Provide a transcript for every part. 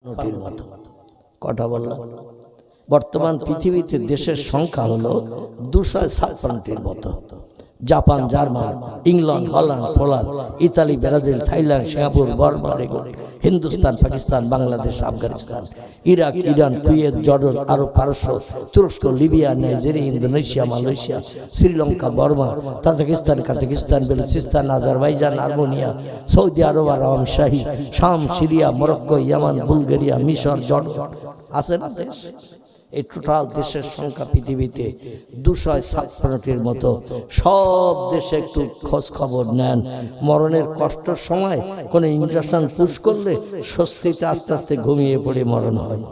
ছাপ্পান্নটির মতো। কটা বললাম? বর্তমান পৃথিবীতে দেশের সংখ্যা হলো 256টির মতো। Japan, German, England, Holland, Poland, Italy, Brazil, Thailand, Singapore, Burma, Hindustan, Pakistan, Bangladesh, Afghanistan, Iraq, Iran, Kuwait, Jordan, Arab, পারস্য, তুরস্ক, Libya, Nigeria, Indonesia, Malaysia, Sri Lanka, Burma, Tajikistan, Kazakhstan, Balochistan, Azerbaijan, Armenia, Saudi Arab, আরাম শাহী, শাম, সিরিয়া, মরক্কো, ইয়ামান, বুলগেরিয়া, মিশর, জর্ডান আছে না দেশ? এই টোটাল দেশের সংখ্যা পৃথিবীতে 256টির মতো। সব দেশে একটু খোঁজ খবর নেন, মরণের কষ্টের সময় কোনো ইঞ্জেকশন পুশ করলে স্বস্তিতে আস্তে আস্তে ঘুমিয়ে পড়ে মরণ হয়,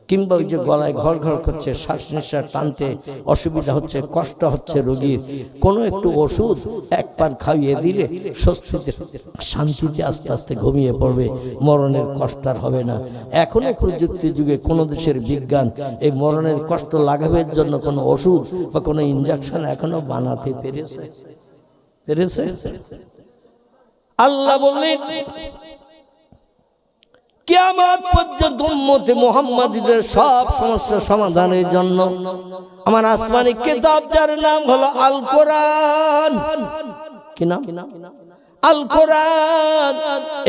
কিংবা ওই যে গলায় ঘর ঘর করছে, শ্বাস নিঃশ্বাস টানতে অসুবিধা হচ্ছে, কষ্ট হচ্ছে রোগীর, কোনো একটু ওষুধ এক পান খাইয়ে দিলে স্বস্তিতে শান্তিতে আস্তে আস্তে ঘুমিয়ে পড়বে, মরণের কষ্ট আর হবে না। এখনো প্রযুক্তি যুগে কোনো দেশের বিজ্ঞান এই মরণের কষ্ট লাঘবের জন্য কোনো ওষুধ বা কোনো ইনজেকশন এখনো বানাতে পেরেছে? আল্লাহ বললেন কিয়ামত পর্যন্ত উম্মতে মুহাম্মাদীদের সব সমস্যা সমাধানের জন্য আমার আসমানি কিতাব, যার নাম হলো আল কোরআন। কি নাম? আল কোরআন।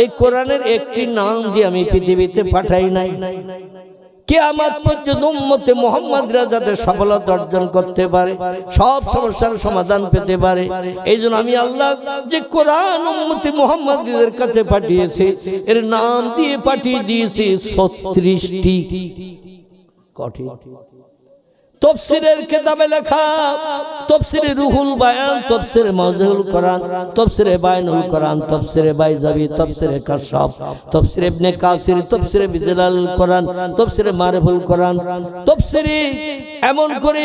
এই কোরআনের একটি নাম দিয়ে আমি পৃথিবীতে পাঠাই নাই। কিয়ামত পর্যন্ত উম্মতে মুহাম্মাদীরা যাতে সফলতা অর্জন করতে পারে, সব সমস্যার সমাধান পেতে পারে, এই জন্য আমি আল্লাহ যে কোরআন উম্মতে মুহাম্মাদীদের কাছে পাঠিয়েছি, এর নাম দিয়ে পাঠিয়ে দিয়েছি 36টি। কটি? তফসিরের কিতাবে লেখা, তফসিরে রুহুল বায়ান, তফসিরে মাওজুল কোরআন, তফসিরে বায়ানুল কোরআন, তফসিরে বাইজাবি, তফসিরে কাশফ, তফসিরে ইবনে কাসির, তফসিরে বিজলাল কোরআন, তফসিরে মারিফুল কোরআন, তফসিরে এমন করে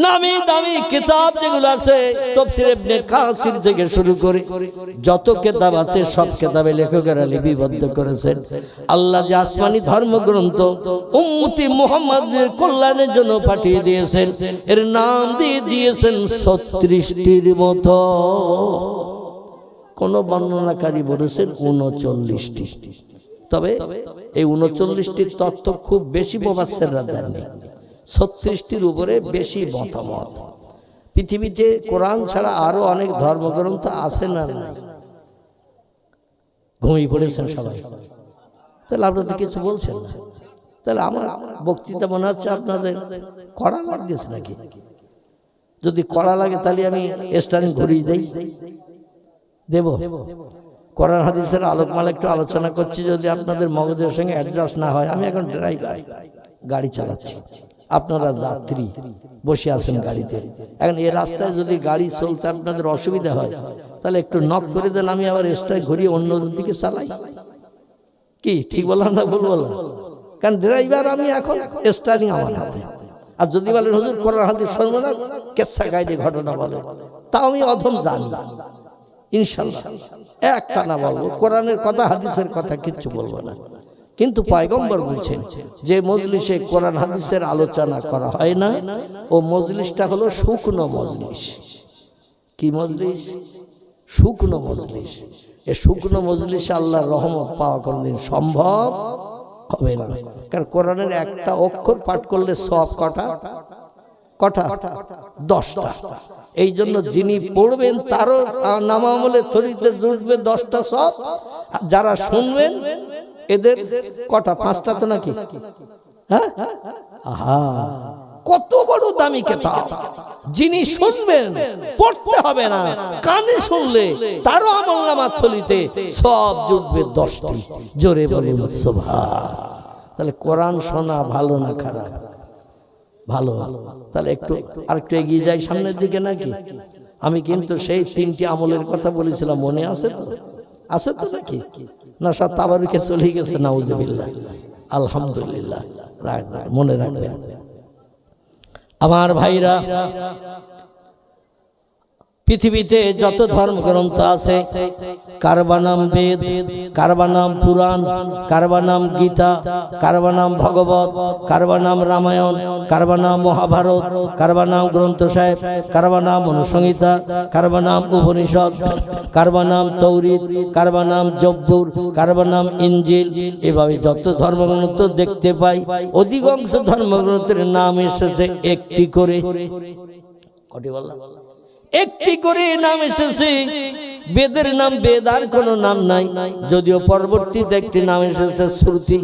নামি দামি কিতাব যেগুলো আছে, তফসিরে ইবনে কাসির থেকে শুরু করে যত কিতাব আছে সব কিতাবে লেখকেরা লিপিবদ্ধ করেছেন। আল্লাহ যে আসমানি ধর্মগ্রন্থ উম্মতি মুহাম্মাদের কল্যাণের জন্য পাঠিয়ে দিয়েছেন, এর নাম দিয়ে দিয়েছেন 36টির মতো। কোন বর্ণনাকারী বলেছেন 39টি। তবে এই 39টির তথ্য খুব বেশি মুফাসসিররা দেননি, 36টির উপরে বেশি মতামত। পৃথিবীতে কোরআন ছাড়া আরো অনেক ধর্মগ্রন্থ আছে না নাই? ঘুমিয়ে পড়েছেন সবাই, তাহলে আপনাদের কিছু বলছেন না। তাহলে আমার বক্তৃতা মনে হচ্ছে আপনাদের কড়া লাগছে নাকি? যদি কড়া লাগে তাহলে আমি স্ট্যান্ড ঘুরিয়ে দেব। কোরআন হাদিসের আলোকমালা একটু আলোচনা করছি, যদি আপনাদের মগজের সঙ্গে অ্যাডজাস্ট না হয়। আমি এখন ড্রাইভার, গাড়ি চালাচ্ছি, আপনারা যাত্রী বসে আছেন গাড়িতে। এখন এই রাস্তায় যদি গাড়ি চলতে আপনাদের অসুবিধা হয়, তাহলে একটু নক করে দেন, আমি আবার স্টার্ট ঘুরিয়ে অন্য দিকে চালাই। কি ঠিক বললাম না ভুল বললাম? কারণ ড্রাইভার আমি, এখন স্টারিং আমার হাতে। আর যদি বলেন হুজুর কোরআন হাদিস শুনবো না, কেচ্ছা গাইডে ঘটনা বলে, তাও আমি অধম জানি ইনশাআল্লাহ। একটা না বলবো, কোরআনের কথা হাদিসের কথা কিচ্ছু বলবো না। কিন্তু পয়গম্বর বলছেন যে মজলিসে কোরআন হাদিসের আলোচনা করা হয় না, ও মজলিসটা হলো শুকনো মজলিস। কি মজলিস? শুকনো মজলিস। এই শুকনো মজলিসে আল্লাহর রহমত পাওয়া কোনদিন সম্ভব হবে না। কারণ কোরআনের একটা অক্ষর পাঠ করলে সওয়াব কটা? 10টা। এই জন্য যিনি পড়বেন তারও নামামলে থলিতে জুটবে 10টা সওয়াব। যারা শুনবেন এদের কটা? 5টা তো নাকি? হ্যাঁ, আহা, কত বড় দামি কিতাব! যিনি শুনবেন, পড়তে হবে না, কানে শুনলে তারও আমলনামার থলিতে সওয়াব জুটবে 10টি। জোরে বলুন সুবহান। তাহলে কোরআন শোনা ভালো না খারাপ? ভালো। তাহলে আরেকটু এগিয়ে যাই সামনের দিকে নাকি? আমি কিন্তু সেই 3টি আমলের কথা বলেছিলাম, মনে আছে তো? আছে তো নাকি? না সব তাবারুকে চলে গেছে, নাউজুবিল্লাহ। আলহামদুলিল্লাহ, মনে রাখবেন। আমার ভাইরা, পৃথিবীতে যত ধর্মগ্রন্থ আছে, কারবা নাম বেদ, কারবা নাম পুরাণ, কারবা নাম গীতা, কারবা নাম ভগবত, কারবা নাম রামায়ণ, কারবা নাম মহাভারত, কারবা নাম গ্রন্থ সাহেব, কারবা নাম অনুসংহিতা, কারবা নাম উপনিষদ, কারবা নাম তৌরিদ, কারবা নাম জব্বুর, কারবা নাম ইনজিল। এভাবে যত ধর্মগ্রন্থ দেখতে পাই, অধিকাংশ ধর্মগ্রন্থের নাম এসেছে একটি করে। কটি বললাম? একটি করে নাম এসেছে। বেদের নাম বেদ, আর কোনো নাম নাই। যদিও পরবর্তীতে একটি নাম এসেছে শ্রুতি।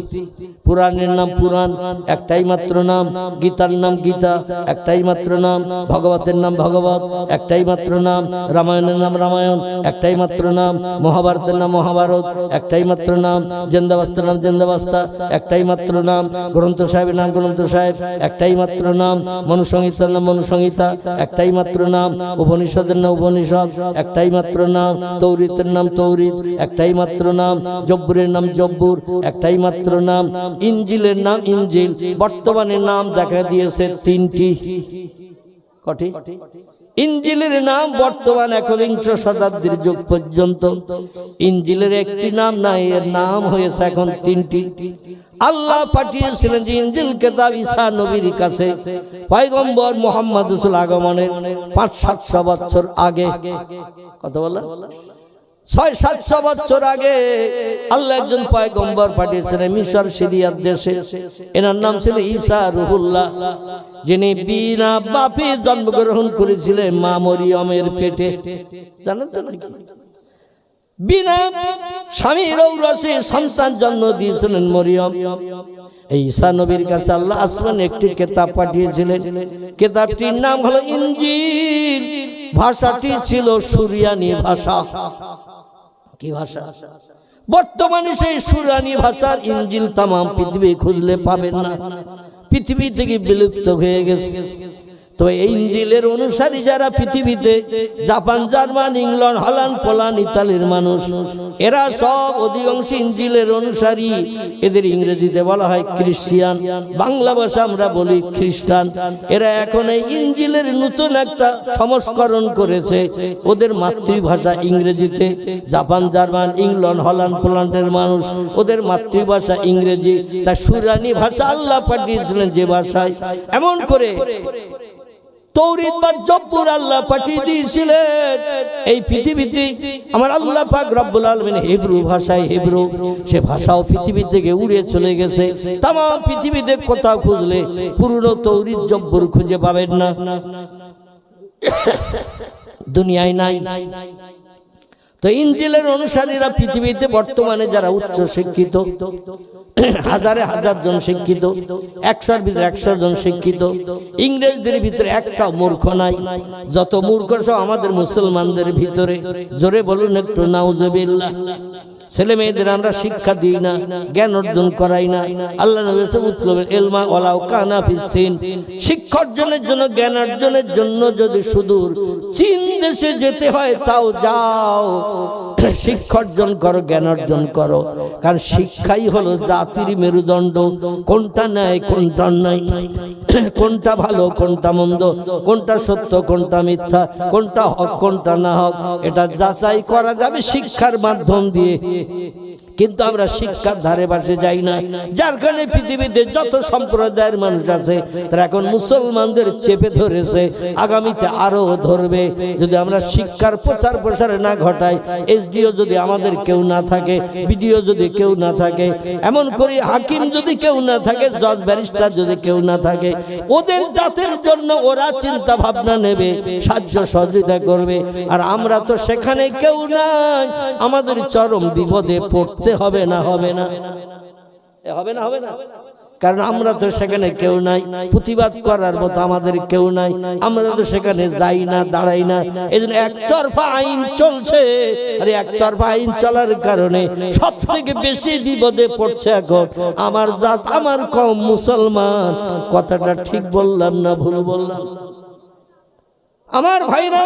পুরাণের নাম পুরাণ, একটাই মাত্র নাম। গীতার নাম গীতা, একটাই মাত্র নাম। ভগবতের নাম ভগবত, একটাই মাত্র নাম। রামায়ণের নাম রামায়ণ, একটাই মাত্র নাম। মহাভারতের নাম মহাভারত, একটাই মাত্র নাম। জেন্দাবাস্তার নাম জেন্দাবাস্তা, একটাই মাত্র নাম। গ্রন্থ সাহেবের নাম গ্রন্থ সাহেব, একটাই মাত্র নাম। মনুসংহিতার নাম মনুসংহিতা, একটাই মাত্র নাম। উপনিষদের নাম উপনিষদ, একটাই মাত্র নাম। তৌরিতের নাম তৌরিত, একটাই মাত্র নাম। জব্বুরের নাম জব্বুর, একটাই মাত্র নাম। ইনজিলের নাম ইনজিল। বর্তমানে নাম দেখা দিয়েছে তিনটি। কটি? ইনজিলের নাম বর্তমান ১বিংশ শতাব্দীর যুগ পর্যন্ত ইনজিলের একটি নাম নাই, এর নাম হয়েছে এখন তিনটি। আল্লাহ পাঠিয়েছিলেন যে ইনজিল কিতাব ঈসা নবীর কাছে পয়গম্বর মুহাম্মদ রাসূল আগমনের ৫০০-৭০০ বছর আগে। কত বললাম? ৬০০-৭০০ বছর আগে আল্লাহ একজন পয়গম্বর পাঠিয়েছিলেন মিশর সিরিয়ার দেশে। এনার নাম ছিল ঈসা রুহুল্লাহ, যিনি বিনা বাপে জন্মগ্রহণ করেছিলেন মা মরিয়মের পেটে। জানেন তো নাকি? বিনা স্বামীর ঔরসে সন্তান জন্ম দিয়েছিলেন মরিয়ম। এই ঈসা নবীর কাছে আল্লাহ আসমানে একটি কিতাব পাঠিয়েছিলেন। কিতাবটির নাম হলো ইনজিল। ভাষাটি ছিল সুরিয়ানি ভাষা। কি ভাষা? বর্তমানে সেই সুরিয়ানি ভাষার ইনজিল তামাম পৃথিবী খুঁজলে পাবেন না, পৃথিবী থেকে বিলুপ্ত হয়ে গেছে। তো এই ইনজিলের অনুসারী যারা পৃথিবীতে, Japan, German, England, Holland, Poland, ইতালির মানুষ, এরা সব অধিকাংশ ইনজিলের অনুসারী। এদের ইংরেজিতে বলা হয় খ্রিস্টান, বাংলা ভাষা আমরা বলি খ্রিস্টান। এরা এখন এই ইনজিলের নতুন একটা সংস্করণ করেছে। ওদের মাতৃভাষা ইংরেজিতে। জাপান, জার্মান, ইংল্যান্ড, হল্যান্ড, পোল্যান্ডের মানুষ, ওদের মাতৃভাষা ইংরেজি। তা সুরানি ভাষা আল্লাহ পাঠিয়েছিলেন যে ভাষায়, এমন করে তৌরিত বা জব্বুর আল্লাহ পাঠিয়ে দিয়েছিলেন এই পৃথিবীতে। আমার আল্লাহ পাক রব্বুল আলামিন হিব্রু ভাষায়, হিব্রু সে ভাষাও পৃথিবী থেকে উড়ে চলে গেছে। তামাম পৃথিবীতে কোথাও খুঁজলে পুরনো তৌরিত জব্বুর খুঁজে পাবেন না, দুনিয়ায় নাই। তো ইনজিলের অনুসারীরা পৃথিবীতে বর্তমানে যারা উচ্চ শিক্ষিত, হাজারে হাজার জন শিক্ষিত, ১০০-র ভিতরে ১০০ জন শিক্ষিত। ইংরেজদের ভিতরে একটা মূর্খ নাই। যত মূর্খ সব আমাদের মুসলমানদের ভিতরে। জোরে বলুন একটু নাউজুবিল্লাহ। ছেলে মেয়েদের আমরা শিক্ষা দিই না, জ্ঞান অর্জন করাই না। আল্লাহ নবী উতলুবুল ইলমা ওয়ালাউ কানা ফিস-সিন। শিক্ষা অর্জনের জন্য, জ্ঞান অর্জনের জন্য যদি সুদূর চীন দেশে যেতে হয় তাও যাও, শিক্ষা অর্জন করো, জ্ঞান অর্জন করো। কারণ শিক্ষাই হলো জাতির মেরুদণ্ড। কোনটা ন্যায় কোনটা অন্যায়, কোনটা ভালো কোনটা মন্দ, কোনটা সত্য কোনটা মিথ্যা, কোনটা হক কোনটা না হক, এটা যাচাই করা যাবে শিক্ষার মাধ্যম দিয়ে। কিন্তু আমরা শিক্ষার ধারে পাশে যাই না, যার কারণে পৃথিবীতে যত সম্প্রদায়ের মানুষ আছে তারা এখন মুসলমানদের চেপে ধরেছে, আগামীতে আরো ধরবে। যদি আমরা শিক্ষার প্রচার প্রসার না ঘটাই, এসডিও যদি আমাদের কেউ না থাকে, বিডিও যদি কেউ না থাকে, এমন করে হাকিম যদি কেউ না থাকে, জজ ব্যারিস্টার যদি কেউ না থাকে, ওদের জাতের জন্য ওরা চিন্তা ভাবনা নেবে, সাহায্য সহযোগিতা করবে। আর আমরা তো সেখানে কেউ নাই, আমাদের চরম বিপদে পড়তে হবে না, হবে না, হবে না, হবে না। কারণ আমরা তো সেখানে কেউ নাই, প্রতিবাদ করার মতো আমাদের কেউ নাই, আমরা তো সেখানে যাই না, দাঁড়াই না। এই জন্য একতরফা আইন চলছে। আর একতরফা আইন চলার কারণে সব থেকে বেশি বিপদে পড়ছে এখন আমার জাত, আমার কওম মুসলমান। কথাটা ঠিক বললাম না ভুল বললাম? আমার ভাইরা,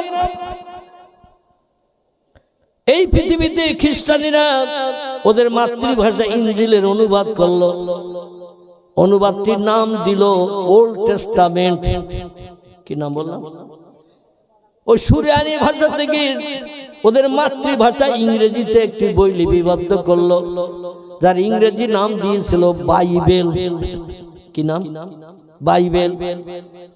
এই পৃথিবীতে খ্রিস্টানিরা ওদের মাতৃভাষা ইনজিলের অনুবাদ করলো। অনুবাদটির নাম দিল ওল্ড টেস্টামেন্ট। কি নাম বললাম? ওই সুরিয়ানি ভাষা থেকে ওদের মাতৃভাষা ইংরেজিতে একটি বই লিপিবদ্ধ করলো, যার ইংরেজি নাম দিয়েছিল বাইবেল। কি নাম? বাইবেল।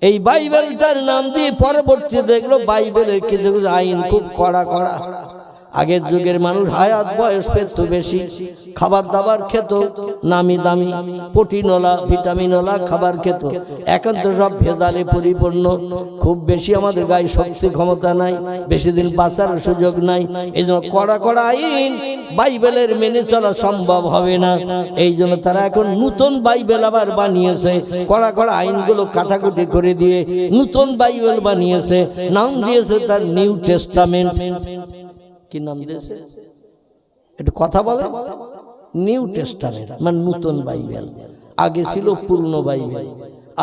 এই বাইবেলটার নাম দিয়ে পরবর্তীতে দেখলো বাইবেলের কিছু কিছু আইন খুব কড়া কড়া। আগের যুগের মানুষ হায়াত বয়স পেত বেশি, খাবার দাবার খেত নামি দামি প্রোটিনওয়ালা ভিটামিনওয়ালা খাবার খেত। এখন তো সব ভেজালে পরিপূর্ণ, খুব বেশি আমাদের গায়ে শক্তি ক্ষমতা নাই, বেশি দিন বাঁচার সুযোগ নাই। এই জন্য কড়া কড়া আইন বাইবেলের মেনে চলা সম্ভব হবে না। এই জন্য তারা এখন নতুন বাইবেল আবার বানিয়েছে, কড়া কড়া আইনগুলো কাটাকুটি করে দিয়ে নতুন বাইবেল বানিয়েছে, নাম দিয়েছে তার নিউ টেস্টামেন্ট। কি নাম দিয়েছে? একটু কথা বলে। নিউ টেস্টামেন্ট মানে নতুন বাইবেল। আগে ছিল পূর্ণ বাইবেল,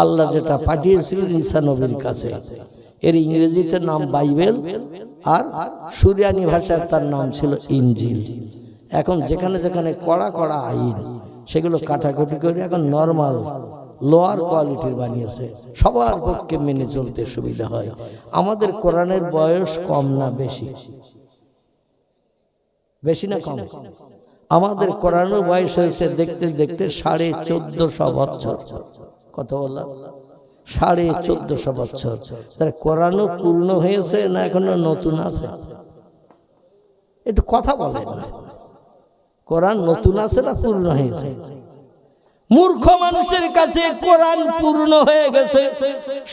আল্লাহ যেটা পাঠিয়েছিলেন ঈসা নবীর কাছে, এর ইংরেজিতে নাম বাইবেল, আর সুরিয়ানি ভাষায় তার নাম ছিল ইনজিল। এখন যেখানে যেখানে কড়া কড়া আইন, সেগুলো কাটাকুটি করে এখন নর্মাল লোয়ার কোয়ালিটির বানিয়েছে, সবার পক্ষে মেনে চলতে সুবিধা হয়। আমাদের কোরআনের বয়স কম না বেশি? বেশি না কম? আমাদের কোরআনের বয়স হয়েছে দেখতে দেখতে 1450 বছর। কত বললাম? 1450 বছর। তাহলে কোরআনও পূর্ণ হয়েছে না এখনো নতুন আছে? একটু কথা বলেন না। কোরআন নতুন আছে না পূর্ণ হয়েছে? মূর্খ মানুষের কাছে কোরআন পূর্ণ হয়ে গেছে।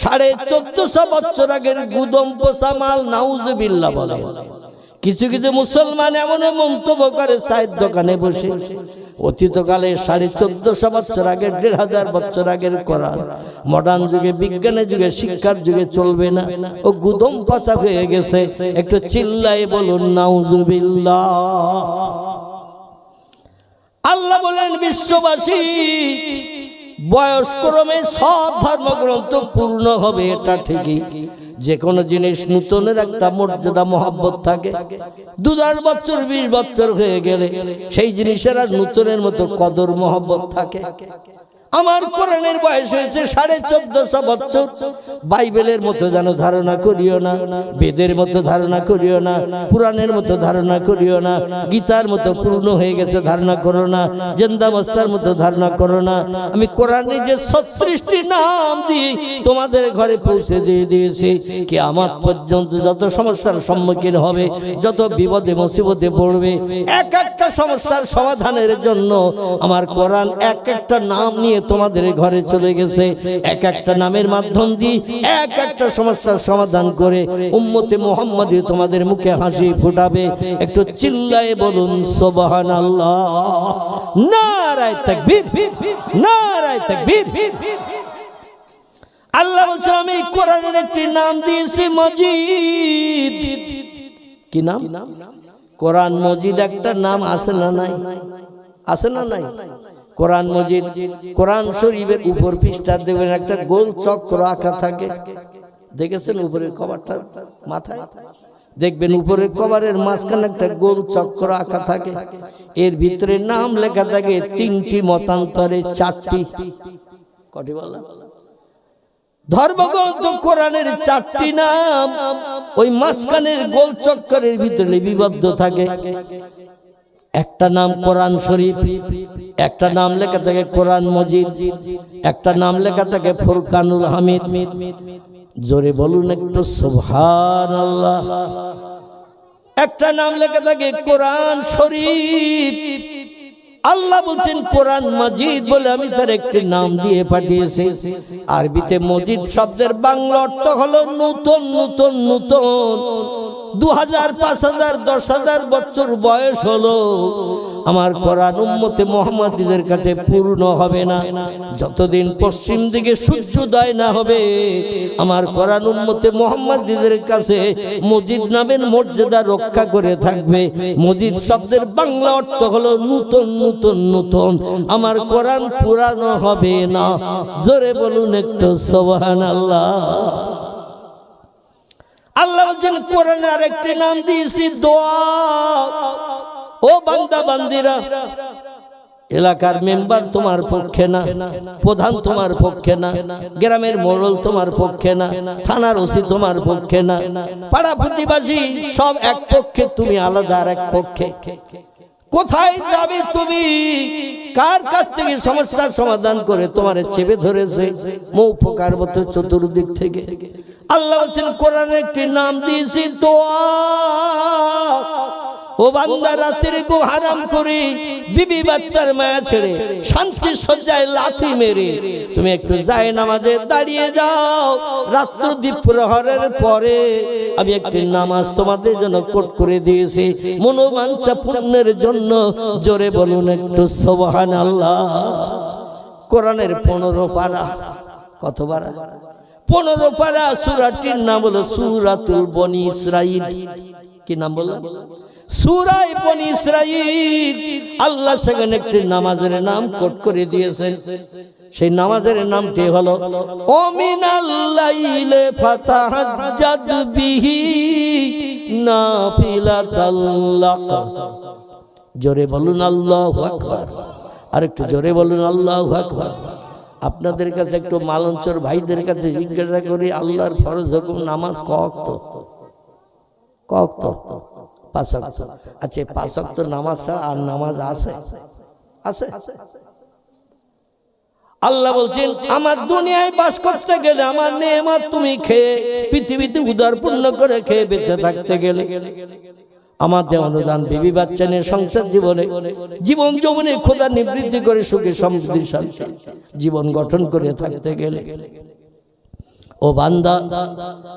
1450 বছর আগের গুদম পোষা মাল, নাউজুবিল্লাহ বলে। কিছু কিছু মুসলমান এমন মন্তব্য করে চায়ের দোকানে বসে, অতীতকালে 1450 বছর আগে, 1500 বছর আগের কোরআন মডার্ন যুগে, বিজ্ঞানের যুগে, শিক্ষার যুগে চলবে না, ও গুদম পচা হয়ে গেছে। একটু চিল্লায়ে বলুন নাউজুবিল্লাহ। আল্লাহ বলেন বিশ্ববাসী বয়সক্রমে সব ধর্মগ্রন্থ পূর্ণ হবে, এটা ঠিকই। যে কোনো জিনিস নূতনের একটা মর্যাদা মহব্বত থাকে। 2000 বছর 20 বছর হয়ে গেলে সেই জিনিসের আর নূতনের মতো কদর মহব্বত থাকে। আমার কোরআনের বয়স হয়েছে 1450 বছর। বাইবেলের মতো যেন ধারণা করিও না, বেদের মতো ধারণা করিও না, পুরাণের মতো ধারণা করিও না, গীতার মতো পূর্ণ হয়ে গেছে ধারণা করো না, জেন্দামস্তার মতো ধারণা করো না। আমি কোরআনে যে 36টি নাম দিয়ে তোমাদের ঘরে পৌঁছে দিয়ে দিয়েছি, কিয়ামত পর্যন্ত যত সমস্যার সম্মুখীন হবে, যত বিপদে মুসিবতে পড়বে, এক একটা সমস্যার সমাধানের জন্য আমার কোরআন এক একটা নাম নিয়ে তোমাদের ঘরে চলে গেছে। এক একটা নামের মাধ্যম দিয়ে এক একটা সমস্যার সমাধান করে উম্মতে মুহাম্মাদি তোমাদের মুখে হাসি ফুটাবে। একটু চিল্লায়ে বলুন সুবহানাল্লাহ। নারায়ে তাকবীর, নারায়ে তাকবীর। আল্লাহ বলছেন আমি কোরআনের একটি নাম দিয়েছি মজিদ। কি নাম? কোরআন মজিদ একটা নাম আছে না নাই? আছে না নাই? কোরআন মজিদ। কোরআন শরীফের উপর পৃষ্ঠা দেখবেন একটা গোল চক্র আঁকা থাকে, দেখেছেন? উপরের কভারটা মাথায় দেখবেন, উপরের কভারের মাঝখানে একটা গোল চক্র আঁকা থাকে, এর ভিতরে নাম লেখা থাকে 3টি মতান্তরে 4টি। কটি বলা? ধর্মগ্রন্থ কোরআনের 4টি নাম ওই মাঝখানের গোল চক্রের ভিতরে লিপিবদ্ধ থাকে। একটা নাম কোরআন শরীফ, একটা নাম লেখা থাকে কোরআন মজিদ, একটা নাম লেখা থাকে ফুরকানুল হামিদ। জোরে বলুন একটু সুবহানাল্লাহ। একটা নাম লেখা থাকে কোরআন শরীফ। আল্লাহ বলছেন কোরআন মজিদ বলে আমি তার একটি নাম দিয়ে পাঠিয়েছি। আরবিতে মজিদ শব্দের বাংলা অর্থ হলো নূতন, নূতন, নূতন। 2000, 5000, 10,000 বছর বয়স হলো, আমার কোরআন উম্মতে মুহাম্মাদীদের কাছে পূর্ণ হবে না। যতদিন পশ্চিম দিকে সূর্যোদয় না হবে, আমার কোরআন উম্মতে মুহাম্মাদীদের কাছে মজিদ নামের মর্যাদা রক্ষা করে থাকবে। মজিদ শব্দের বাংলা অর্থ হলো নূতন, নূতন, নূতন। আমার কোরআন পুরানো হবে না। জোরে বলুন একটু সুবহানাল্লাহ। আল্লাহ বলছেন কোরআনে আরেকটি নাম দিয়েছি দোয়া। ও বান্দা বান্দিরা, এলাকার মেম্বার তোমার পক্ষে না, প্রধান তোমার পক্ষে না, গ্রামের মোড়ল তোমার পক্ষে না, থানার ওসি তোমার পক্ষে না, পাড়া প্রতিবেশী সব এক পক্ষে, তুমি আলাদা আর এক পক্ষে। কোথায় যাবে তুমি? কার কাছ থেকে সমস্যার সমাধান করে তোমার চেপে ধরেছে মৌপকার মতো চতুর্দিক থেকে। আল্লাহ বলছেন কোরআনে একটি নাম দিয়েছি দোয়া। ও বান্দা, রাতের গো হারাম করে বিবি বাচ্চার মায়া ছেড়ে শান্তি সজ্জায় লাথি মেরে তুমি একটু যায় নামাজে দাঁড়িয়ে যাও। রাত্র দ্বীপ প্রহরের পরে আমি একটি নামাজ তোমাদের জন্য কোট করে দিয়েছি মনোবাঞ্ছা পূর্ণের জন্য। জোরে বলুন একটু সুবহানাল্লাহ। কোরআনের 15 পারা, কত পারা? 15 পারা। সূরাটির নাম হলো সূরাতুল বনি ইসরাঈল। কি নাম বললাম? সূরা বনি ইসরাঈল। আল্লাহ সেখানে একটি নামাজের নাম কোট করে দিয়েছেন। সেই নামাজের নামটি হলো ও মিনাল লাইলি ফাতাহাজ্জাদ বিহি নাফিলাতাল লাক। জোরে বলুন আল্লাহু আকবার। আর একটু জোরে বলুন আল্লাহু আকবার। আপনাদের কাছে একটু মালঞ্চর ভাইদের কাছে জিজ্ঞাসা করি, আল্লাহর ফরজ হুকুম নামাজ কওয়াক্ত? 5 ওয়াক্ত। আচ্ছা, 5 ওয়াক্ত নামাজ ছাড়া আর নামাজ আছে? আছে। আল্লাহ বলছেন আমার দুনিয়ায় বাস করতে গেলে আমার নেয়ামত তুমি খেয়ে পৃথিবীতে উদারপূর্ণ করে খেয়ে বেঁচে থাকতে গেলে আমার দেওয়া অনুদান বিবি বাচ্চা নিয়ে সংসার জীবন যৌবনে খোদা নিবৃত্তি করে সুখে সমৃদ্ধির সাথে জীবন গঠন করে থাকতে গেলে ও বান্দা,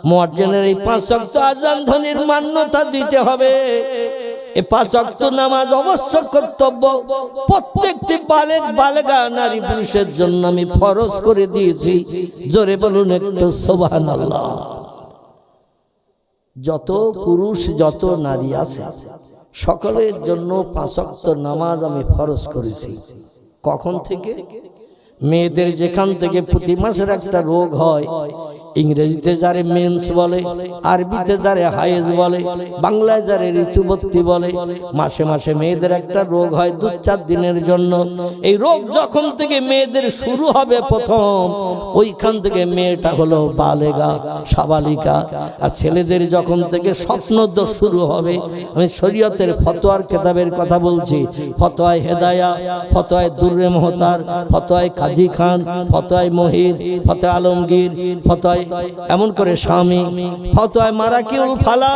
মুয়াজ্জিনের এই 5 ওয়াক্ত আযান ধ্বনির মান্যতা দিতে হবে। এই 5 ওয়াক্ত নামাজ অবশ্য কর্তব্য। প্রত্যেকটি বালেগ বালেগা নারী পুরুষের জন্য আমি ফরজ করে দিয়েছি। জোরে বলুন একটু সুবহানাল্লাহ। যত পুরুষ যত নারী আছে সকলের জন্য 5 ওয়াক্ত নামাজ আমি ফরজ করেছি। কখন থেকে? মেয়েদের যেখান থেকে প্রতি মাসের একটা রোগ হয়, ইংরেজিতে যারে মেন্স বলে, আরবিতে যারে হায়েজ বলে, বাংলায় যারে ঋতুবতী বলে, মাসে মাসে মেয়েদের একটা রোগ হয় 2-4 দিনের জন্য। এই রোগ যখন থেকে মেয়েদের শুরু হবে প্রথম, ওইখান থেকে মেয়েটা হলো বালেগা, সাবালিকা। আর ছেলেদের যখন থেকে স্বপ্নদোষ শুরু হবে, আমি শরীয়তের ফতোয়ার কিতাবের কথা বলছি, ফতোয়ায়ে হেদায়া, ফতোয়ায়ে দুররে মুহতার, ফতোয়ায়ে কাজী খান, ফতোয়ায়ে মুহিত, ফতোয়া আলমগীর, ফতোয়ায়ে এমন করে স্বামী, ফতোয়ায়ে মারাকিউল ফালা,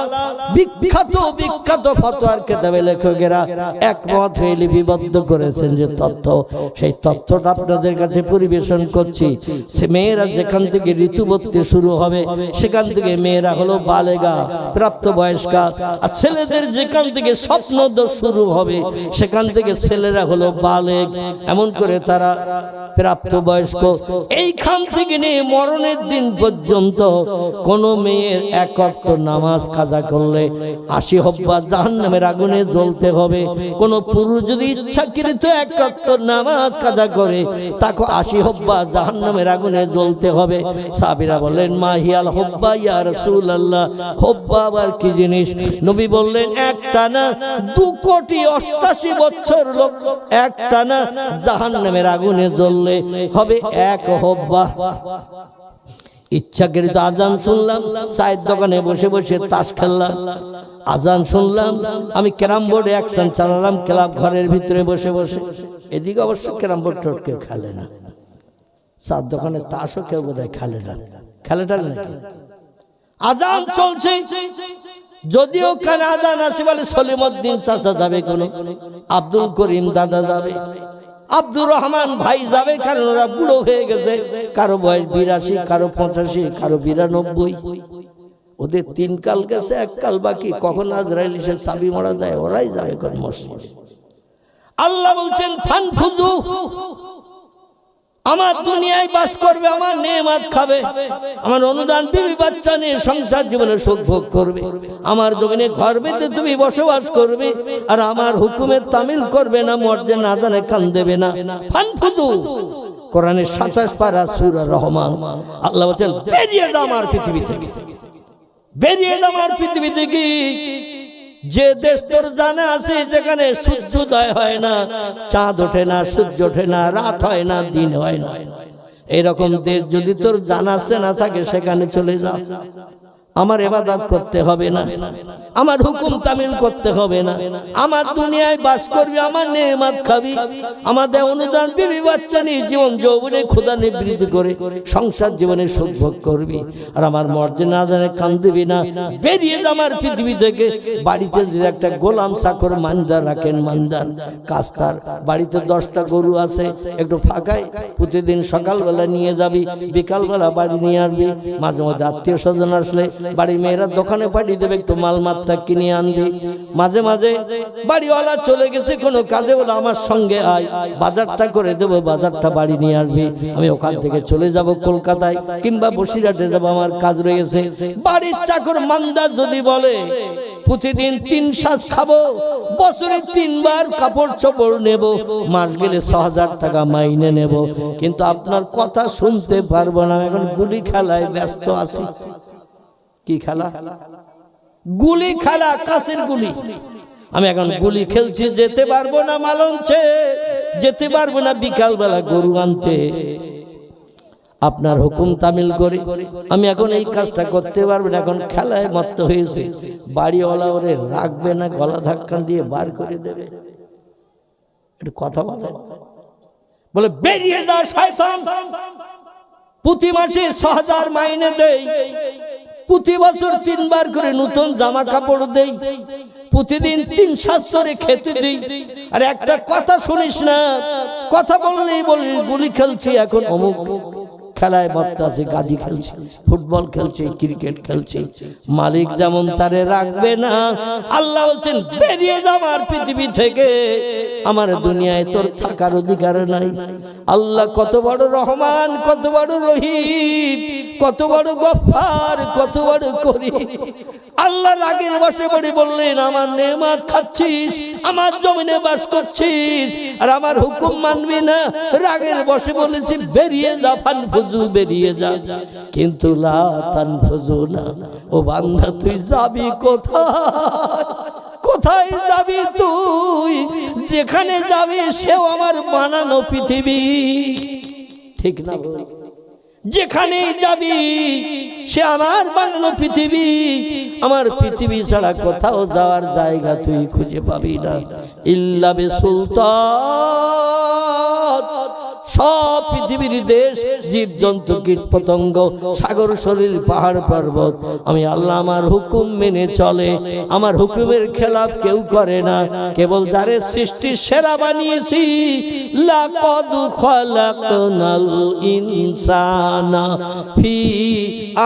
বিখ্যাত বিখ্যাত ফতোয়ার কিতাবে লেখকেরা একমত হয়ে লিপিবদ্ধ করেছেন যে তথ্য, সেই তথ্যটা আপনাদের কাছে পরিবেশন করছি। সে মেয়েরা যেখান থেকে ঋতুবতী শুরু হবে সেখান থেকে মেয়েরা হলো বালেগা, প্রাপ্তবয়স্কা। আর ছেলেদের যেখান থেকে স্বপ্নদোষ শুরু হবে সেখান থেকে ছেলেরা হলো বালেগ, এমন করে তারা প্রাপ্তবয়স্ক। এইখান থেকে নিয়ে মরণের দিন পর্যন্ত কোন মেয়ের 1 ওয়াক্ত নামাজ কাজা করলে 80 হব্বা জাহান্নামের আগুনে জ্বলতে হবে। কোন পুরুষ যদি ইচ্ছাকৃত 1 ওয়াক্ত নামাজ কাজা করে তাকে 80 হব্বা জাহান্নামের আগুনে জ্বলতে হবে। সাহাবীরা বললেন মা হিয়াল হব্বা ইয়া রাসূলুল্লাহ, হব্বা আবার কি জিনিস? নবী বললেন একটানা 2,88,00,000 বছর লোক একটানা জাহান্নামের আগুনে জ্বললে হবে 1 হব্বা। ইচ্ছাকৃত আজান শুনলাম, চায়ের দোকানে বসে বসে তাস খেললাম, আজান শুনলাম, আমি ক্যারাম বোর্ডে অ্যাকশন চালালাম ক্লাব ঘরের ভিতরে বসে বসে। এদিকে অবশ্য ক্যারাম বোর্ড টোট কেউ খেলে না, চার দোকানে তাসও কেউ বোধহয় খেলে না, খেলেটা নাকি আজান চলছে। যদিও কানে আজান আসে বলে সলিমউদ্দিন চাচা যাবে, কোনো আব্দুল করিম দাদা যাবে, আব্দুর রহমান ভাই যাবে, কারণ ওরা বুড়ো হয়ে গেছে, কারো বয়স 82, কারো 85, কারো 92। ওদের 3 কাল গেছে, 1 কাল বাকি। কখন আজরাইল এসে চাবি মোড়া দেয় ওরাই যাবে কোন মসজিদে। আল্লাহ বলছেন ফানফুজু, আমার দুনিয়ায় বাস করবে, আমার নেয়ামত খাবে, আমার অনুদান বিবি বাচ্চা নিয়ে সংসার জীবনে সুখ ভোগ করবে, আমার জমিনে ঘর বেঁধে তুমি বসবাস করবে, আর আমার হুকুমের তামিল করবে না, মুয়াজ্জিন আযানে কান দেবে না। ফানফুজু কোরআনের 27 পারা সূরা রহমান। আল্লাহ বলেন বেরিয়ে যাও আমার পৃথিবী থেকে, বেরিয়ে যাও আমার পৃথিবী থেকে। যে দেশ তোর জানা আছে যেখানে সূর্যোদয় হয় না, চাঁদ ওঠে না, সূর্য ওঠে না, রাত হয় না, দিন হয় না, এরকম দেশ যদি তোর জানা আছে না থাকে সেখানে চলে যা। আমার ইবাদত করতে হবে না, আমার হুকুম তামিল করতে হবে না, আমার দুনিয়ায় বাস করবি, আমার নেয়ামত খাবি, আমাদের অনুদান বিবি বাচ্চা নিয়ে জীবন যৌবনে খোদা নিবৃত্তি করে সংসার জীবনে সুখ ভোগ করবি, আর আমার মর্যাদা না জানে কান্দিবি না। বেরিয়ে যা আমার পৃথিবী থেকে। বাড়িতে যদি একটা গোলাম চাকর মানদার রাখেন, মানদার কাস্তার, বাড়িতে 10টা গরু আছে, একটু ফাঁকায় প্রতিদিন সকালবেলা নিয়ে যাবি, বিকালবেলা বাড়ি নিয়ে আসবি, মাঝে মাঝে আত্মীয় স্বজন আসলে বাড়ির মেয়েরা দোকানে পাঠিয়ে দেবে, একটু মাল মাত্রা কিনে আনবি। মাঝে মাঝে বাড়িওয়ালা চলে গেছে কোনো কাজে, বলে আমার সঙ্গে আয়, বাজারটা করে দেবো, বাজারটা বাড়ি নিয়ে আসবি, আমি ওখান থেকে চলে যাব কলকাতায় কিংবা বসিরহাটে যাবো, আমার কাজ রয়েছে। বাড়ির চাকর মানদার যদি বলে প্রতিদিন 3 সাজ খাবো, বছরে 3 বার কাপড় চোপড় নেব, মাস গেলে 6000 টাকা মাইনে নেব, কিন্তু আপনার কথা শুনতে পারবো না, এখন গুলি খেলায় ব্যস্ত আছি। কি খেলা? গুলি খেলা, কাছের গুলি। আমি এখন গুলি খেলছি, যেতে পারবো না মালঞ্চে, যেতে পারবো না বিকালবেলা গরু আনতে। আপনার হুকুম তামিল করে আমি এখন এই কাজটা করতে পারবো না, এখন খেলায় মত্ত হয়েছে। বাড়িওয়ালা ওরে রাখবে না, গলা ধাক্কা দিয়ে বার করে দেবে। একটু কথা বলে বেরিয়ে যা শয়তান। প্রতি মাসে 6000 মাইনে দেই, প্রতি বছর 3 বার করে নতুন জামা কাপড় দেই, প্রতিদিন 3 সাজ করে খেতে দিই, আর একটা কথা শুনিস না, কথা বললেই বলি গুলি খেলছি, এখন অমুক খেলায় মত্ত আছে, গাদি খেলছি, ফুটবল খেলছে, ক্রিকেট খেলছে। মালিক যেমন তারে রাখবে না, আল্লাহ বলছেন বেরিয়ে যা আমার পৃথিবী থেকে, আমার দুনিয়ায় তোর থাকার অধিকার নাই। আল্লাহ কত বড় রহমান, কত বড় রহিম, কত বড় গফফার, কত বড় করিম। আল্লাহ রাগের বসে পড়ে বললেন আমার নেয়ামত খাচ্ছিস, আমার জমিনে বাস করছিস, আর আমার হুকুম মানবি না। রাগের বসে বলেছি বেরিয়ে যা, ফানফুজু বেরিয়ে যা, কিন্তু লা তানফুজু না। ও বান্দা তুই যাবি কোথায়? কোথায় যাবি তুই? যেখানে যাবি সেও আমার বানানো পৃথিবী, ঠিক না? যেখানেই যাবি সে আমার বানানো পৃথিবী। আমার পৃথিবী ছাড়া কোথাও যাওয়ার জায়গা তুই খুঁজে পাবি না। ইল্লা বিসুলতান, সব পৃথিবীর দেশ, জীব জন্তু, কীট পতঙ্গ, সাগর শরীর, পাহাড় পর্বত, আমি আল্লাহ আমার হুকুম মেনে চলে, আমার হুকুমের খেলাফ কেউ করে না। কেবল যারে সৃষ্টি সেরা বানিয়েছি, লাকাদ খালাকনাল ইনসানা ফি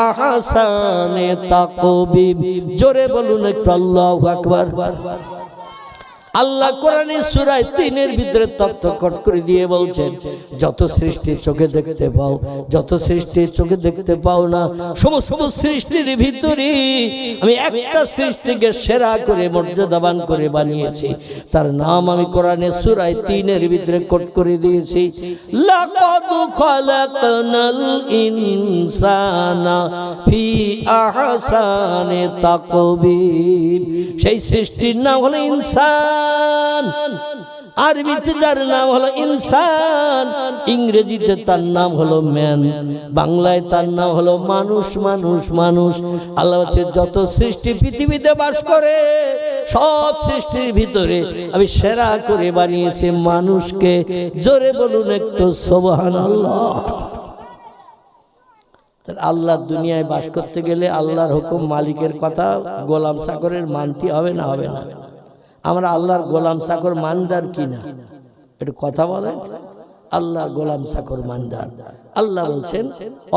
আহসানি তাকবীম। জোরে বলুন একটু আল্লাহু আকবার। আল্লাহ কোরআনে সূরা 3 ভিতরে তত্ত্ব কট করে দিয়ে বলছেন, যত সৃষ্টি চোখে দেখতে পাও, যত সৃষ্টি চোখে দেখতে পাও না, সমস্ত সৃষ্টির ভিতরে আমি একটা সৃষ্টিকে সেরা করে মর্যাদাবান করে বানিয়েছি, তার নাম আমি কোরআনে সূরা 3 ভিতরে কোট করে দিয়েছি, লাকাদ খালাকনাল ইনসানা ফি আহসানি তাকবীম। সেই সৃষ্টির নাম হলো ইনসান। আরবিতে যার নাম হলো ইনসান, ইংরেজিতে তার নাম হলো ম্যান, বাংলায় তার নাম হলো মানুষ। মানুষ মানুষ আল্লাহ হচ্ছে যত সৃষ্টি পৃথিবীতে বাস করে, সব সৃষ্টির ভিতরে আমি সেরা করে বানিয়েছি মানুষকে। জোরে বলুন একটু সুবহানাল্লাহ। আল্লাহর দুনিয়ায় বাস করতে গেলে আল্লাহর হুকুম, মালিকের কথা গোলাম চাকরের মানতে হবে না? হবে না? আমরা আল্লাহর গোলাম চাকর মানদার কিনা? একটু কথা বলেন। আল্লাহর গোলাম চাকর মানদার। আল্লাহ বলছেন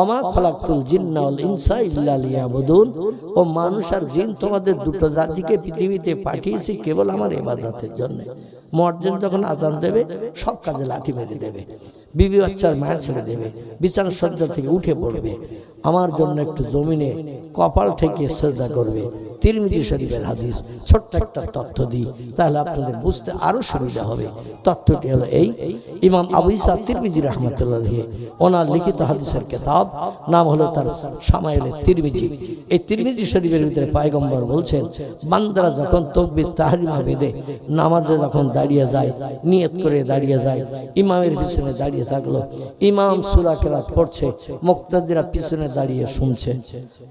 ওমা খলাকতুল জিন্না ওয়াল ইনসা ইল্লা লিয়াবুদুন। ও মানুষ আর জিন, তোমাদের দুটো জাতিকে পৃথিবীতে পাঠিয়েছি কেবল আমার ইবাদতের জন্য। মুয়াজ্জিন যখন আজান দেবে সব কাজে লাথি মেরে দেবে, বিবি বাচ্চার মায়া ছেড়ে দেবে, বিছানার সজ্জা থেকে উঠে পড়বে, আমার জন্য একটু জমিনে কপাল ঠেকিয়ে সিজদা করবে। তিরমিজি শরীফের হাদিস। ছোট্ট একটা তথ্য দিই, তাহলে আপনাদের বুঝতে আরো সুবিধা হবে। তথ্যটি হলো এই, ইমাম আবু ঈসা তিরমিজি রাহমাতুল্লাহ আলাইহি ওনার লিখিত হাদিসের কিতাব, নাম হলো তার শামাইলে তিরমিজি। এই তিরমিজি শরীফের ভিতরে পয়গম্বর বলছেন, বান্দারা যখন তাকবীর তাহরিমা বেঁধে নামাজে যখন দাঁড়িয়ে যায়, নিয়ত করে দাঁড়িয়ে যায়, ইমামের পিছনে দাঁড়িয়ে থাকলো, ইমাম সূরা কেরাত পড়ছে, মুক্তাদিরা পিছনে দাঁড়িয়ে শুনছে।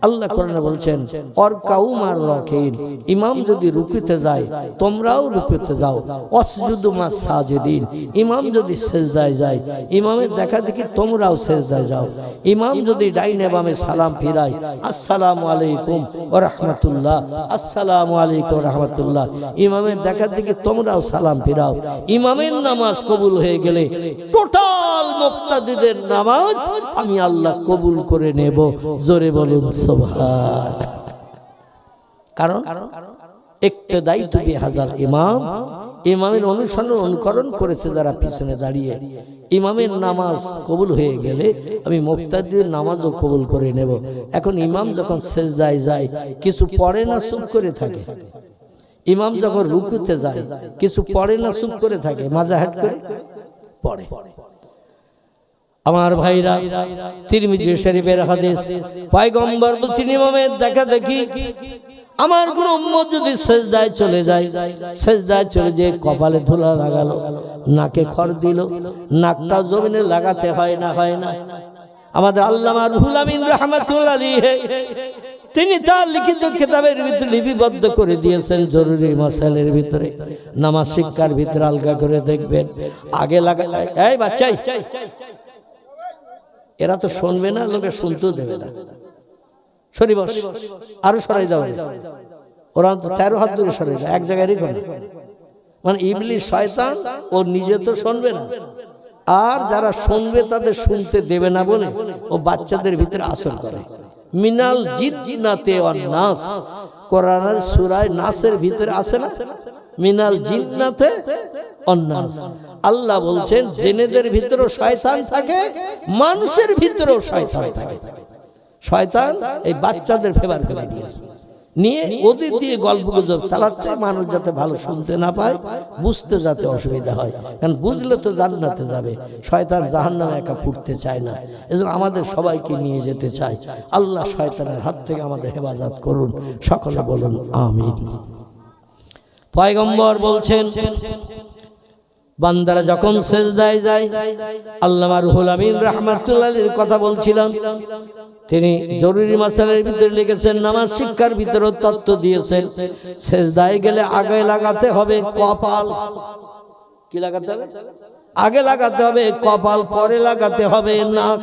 আল্লাহ কোরআনে বলছেন, অরকাউ মার রাকিন, ইমাম যদি রুকুতে যায় তোমরাও রুকুতে যাও, ওয়াসজুদু মাস সাজিদিন, ইমাম যদি সিজদায় যায় ইমামের দেখা দেখি তোমরাও সিজদায় যাও। ইমাম যদি ডাইনে বামে সালাম ফিরায়, আসসালামু আলাইকুম ওয়া রাহমাতুল্লাহ, আসসালামু আলাইকুম ওয়া রাহমাতুল্লাহ, ইমামের দেখা দেখি তোমরাও সালাম ফিরাও। ইমামের নামাজ কবুল হয়ে গেলে টোটাল মুক্তাদিদের নামাজ আমি আল্লাহ কবুল করে নেব। জোরে বলুন সুবহান। কারণ ইক্তেদাই তু বিহাযাল ইমাম, ইমামের অনুকরণ করেছে যারা পিছনে দাঁড়িয়ে, ইমামের নামাজ কবুল হয়ে গেলে আমি মুক্তাদিদের নামাজও কবুল করে নেব। এখন ইমাম যখন সিজদায় যায় কিছু পড়ে না, চুপ করে থাকে। ইমাম যখন রুকুতে যায় কিছু পড়ে না, চুপ করে থাকে, মাজা হাট করে পড়ে। আমার ভাইরা, তিরমিজি শরীফের হাদিস, পয়গম্বর বলছেন, ইমামের দেখা দেখি আমার কোন উম্মত যদি সিজদায় চলে যায়, সিজদায় চলে যে কপালে ধুলা লাগালো, নাকে খড় দিল, নাকটা জমিনে লাগাতে হয় না? আমাদের আল্লামা রুহুল আমিন রাহমাতুল্লাহ আলাইহি তিনি তার লিখিত কিতাবের ভিতরে লিপিবদ্ধ করে দিয়েছেন, জরুরি মাসাইলের ভিতরে, নামাজ শিক্ষার ভিতরে আলগা করে দেখবেন। আগে লাগা, এই বাচ্চাই, এরা তো শুনবে না, লোকে শুনতেও দেবে না। সরি বস, আরো সরাই দাও, ওরা তো 13 হাত দূরে সরাই দাও, এক জায়গায় রেখো না। মানে ইবলিস শয়তান ও নিজে তো শুনবে না, আর যারা শুনবে তাদের শুনতে দেবে না বলে ও বাচ্চাদের ভিতরে আসর করে। মিনাল জিন্নাতে ওয়ান নাস, কোরআনের সূরা নাসের ভিতরে আছে না, মিনাল জিন্নাতে ওয়ান নাস। আল্লাহ বলছেন জিনেদের ভিতরেও শয়তান থাকে, মানুষের ভিতরেও শয়তান থাকে। শয়তান এই বাচ্চাদের ফেভার করে নিয়ে ওদের দিয়ে গল্প গুজব চালাচ্ছে, মানুষ যাতে ভালো শুনতে না পায়, বুঝতে যাতে অসুবিধা হয়। কারণ বুঝলে তো জান্নাতে যাবে, শয়তান জাহান্নামে একা ফুটতে চায় না। এজন্য আমাদের সবাইকে নিয়ে যেতে চায়। আল্লাহ শয়তানের হাত থেকে আমাদের হেফাজত করুন, সকলে বলুন আমিন। পয়গম্বর বলছেন, বান্দারা যখন সিজদায় যায়, আল্লামা রুহুল আমিন রাহমাতুল্লাহ আলাইহির কথা বলছিলাম, তিনি জরুরি মাসাইলের ভিতরে লিখেছেন, নামাজ শিক্ষার ভিতরে তত্ত্ব দিয়েছেন, সিজদায় গেলে আগে লাগাতে হবে কপাল। কি লাগাতে হবে? আগে লাগাতে হবে কপাল, পরে লাগাতে হবে নাক।